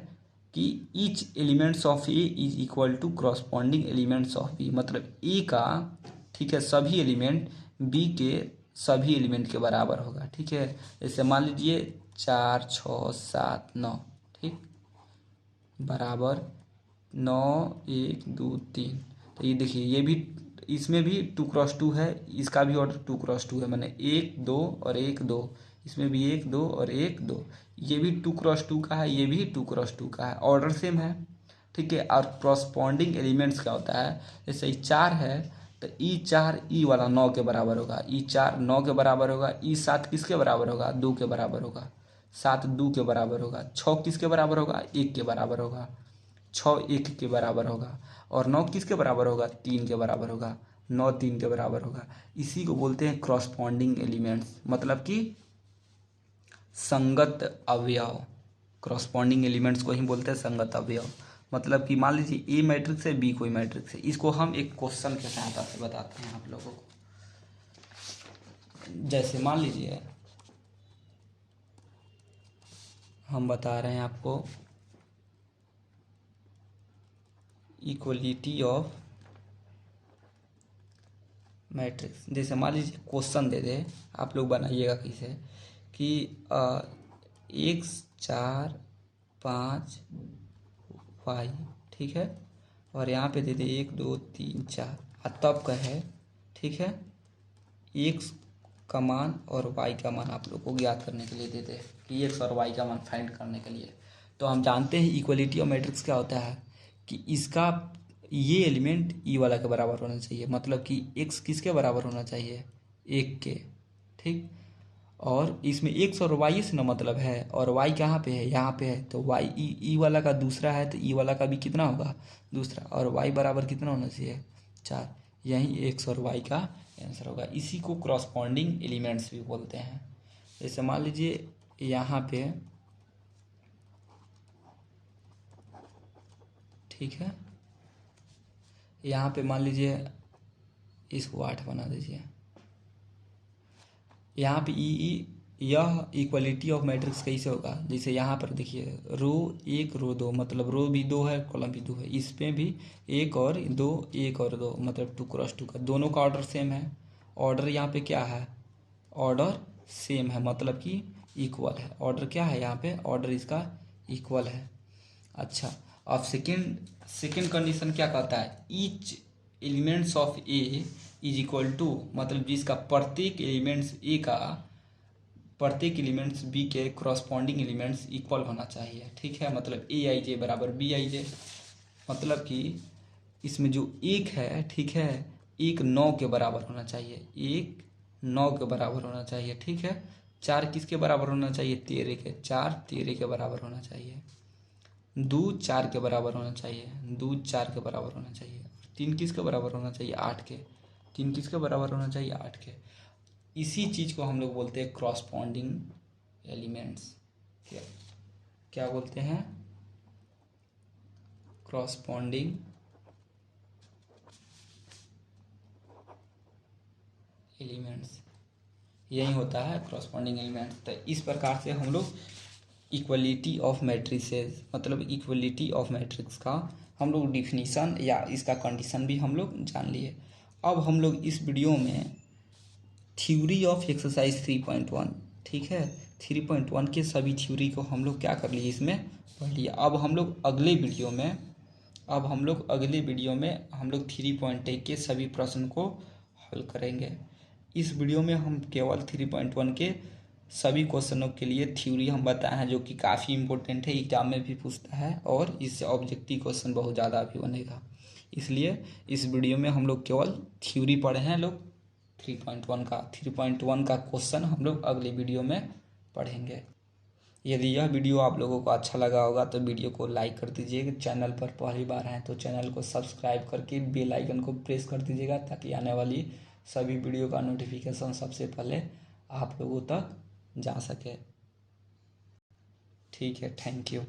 कि each elements of A is equal to corresponding elements of B, मतलब ए का ठीक है सभी एलिमेंट बी के सभी एलिमेंट के बराबर होगा। ठीक है, जैसे मान लीजिए 4 6 7 9 ठीक बराबर 9 1 2 3, तो ये देखिए ये भी इसमें भी 2x2 है, इसका भी ऑर्डर 2x2 है, मैंने 1 2 और 1 2, इसमें भी 1 2 और 1 2, ये भी 2x2 का है, ये भी 2x2 का है, ऑर्डर सेम है। ठीक है, और करस्पॉन्डिंग एलिमेंट्स क्या होता है? जैसे ई 4 है तो ई 4 ई वाला 9 के बराबर होगा, ई 4 9 के बराबर होगा, ई 7 किसके बराबर होगा? 2 के बराबर होगा, 7 2 के बराबर होगा, 6 किसके बराबर होगा? 1 के बराबर होगा, 6 1 के बराबर होगा, और 9 किसके बराबर होगा? 3 के बराबर होगा, 9 3 के बराबर होगा। इसी को बोलते हैं करस्पॉन्डिंग एलिमेंट्स, मतलब कि संगत अवयव। करस्पॉन्डिंग एलिमेंट्स को ही बोलते हैं संगत अवयव। मतलब कि मान लीजिए ए मैट्रिक्स है, बी कोई मैट्रिक्स है, इसको हम एक क्वेश्चन के सहायता से बताते हैं आप लोगों को। जैसे मान लीजिए हम बता रहे हैं आपको इक्वलिटी ऑफ मैट्रिक्स। जैसे मान लीजिए क्वेश्चन दे दे, आप लोग बनाइएगा कैसे कि x 4 5 y ठीक है, और यहाँ पे दे दे 1 2 3 4, तब कहे ठीक है x का मान और y का मान आप लोग को ज्ञात करने के लिए देते हैं कि x और y का मान फाइंड करने के लिए। तो हम जानते हैं इक्वलिटी ऑफ मैट्रिक्स क्या होता है कि इसका ये एलिमेंट ई वाला के बराबर होना चाहिए, मतलब कि x किसके बराबर होना चाहिए? 1 के। ठीक, और इसमें x और y से ना मतलब है, और y कहाँ पे है? यहाँ पे है, तो y ई वाला का दूसरा है तो ई वाला का भी कितना होगा? दूसरा, और y बराबर कितना होना चाहिए? 4। यही x और y का आंसर होगा। इसी को करस्पॉन्डिंग एलिमेंट्स भी बोलते हैं। जैसे मान लीजिए यहाँ पे ठीक है, यहाँ पे मान लीजिए इसको 8 बना दीजिए। यहाँ पे यह इक्वलिटी ऑफ मैट्रिक्स कैसे होगा? जैसे यहाँ पर देखिए रो 1 रो 2, मतलब रो भी 2 है कॉलम भी 2 है, इसमें भी 1 और 2 1 और 2, मतलब 2x2 का, दोनों का ऑर्डर सेम है। ऑर्डर यहाँ पे क्या है? ऑर्डर सेम है, मतलब कि इक्वल है। ऑर्डर क्या है यहाँ पे? ऑर्डर इसका इक्वल है। अच्छा, अब सेकेंड कंडीशन क्या कहता है? Each elements of A is equal to, मतलब जिसका प्रत्येक एलिमेंट्स ए का प्रत्येक एलिमेंट्स बी के करस्पॉन्डिंग एलिमेंट्स इक्वल होना चाहिए। ठीक है, मतलब ए आई जे बराबर बी आई जे, मतलब कि इसमें जो 1 है ठीक है 1 9 के बराबर होना चाहिए, 1 9 के बराबर होना चाहिए। ठीक है, 4 किसके बराबर होना चाहिए? 13 के, 4 13 के बराबर होना चाहिए, 2 4 के बराबर होना चाहिए, 2 4 के बराबर होना चाहिए, 3 किसके बराबर होना चाहिए? 8 के, 3 किसके बराबर होना चाहिए? 8 के। इसी चीज़ को हम लोग बोलते हैं करस्पॉन्डिंग एलिमेंट्स। क्या बोलते हैं? करस्पॉन्डिंग एलिमेंट्स, यही होता है करस्पॉन्डिंग एलिमेंट्स। तो इस प्रकार से हम लोग इक्वलिटी ऑफ मैट्रिसेस, मतलब इक्वलिटी ऑफ मैट्रिक्स का हम लोग डिफिनीसन या इसका कंडीशन भी हम लोग जान लिए। अब हम लोग इस वीडियो में थ्योरी ऑफ एक्सरसाइज 3.1 ठीक है 3.1 के सभी थ्योरी को हम लोग क्या कर लिए, इसमें पढ़ लिया। अब हम लोग अगले वीडियो में हम लोग 3.1 के सभी प्रश्न को हल करेंगे। इस वीडियो में हम केवल 3.1 के सभी क्वेश्चनों के लिए थ्योरी हम बताए हैं, जो कि काफ़ी इम्पोर्टेंट है, एग्जाम में भी पूछता है और इससे ऑब्जेक्टिव क्वेश्चन बहुत ज़्यादा भी बनेगा। इसलिए इस वीडियो में हम लोग केवल थ्योरी पढ़े हैं लोग 3.1 का क्वेश्चन हम लोग अगले वीडियो में पढ़ेंगे। यदि यह वीडियो आप लोगों को अच्छा लगा होगा तो वीडियो को लाइक कर दीजिएगा। चैनल पर पहली बार हैं तो चैनल को सब्सक्राइब करके बेल आइकन को प्रेस कर दीजिएगा, ताकि आने वाली सभी वीडियो का नोटिफिकेशन सबसे पहले आप लोगों तक जा सके। ठीक है, थैंक यू।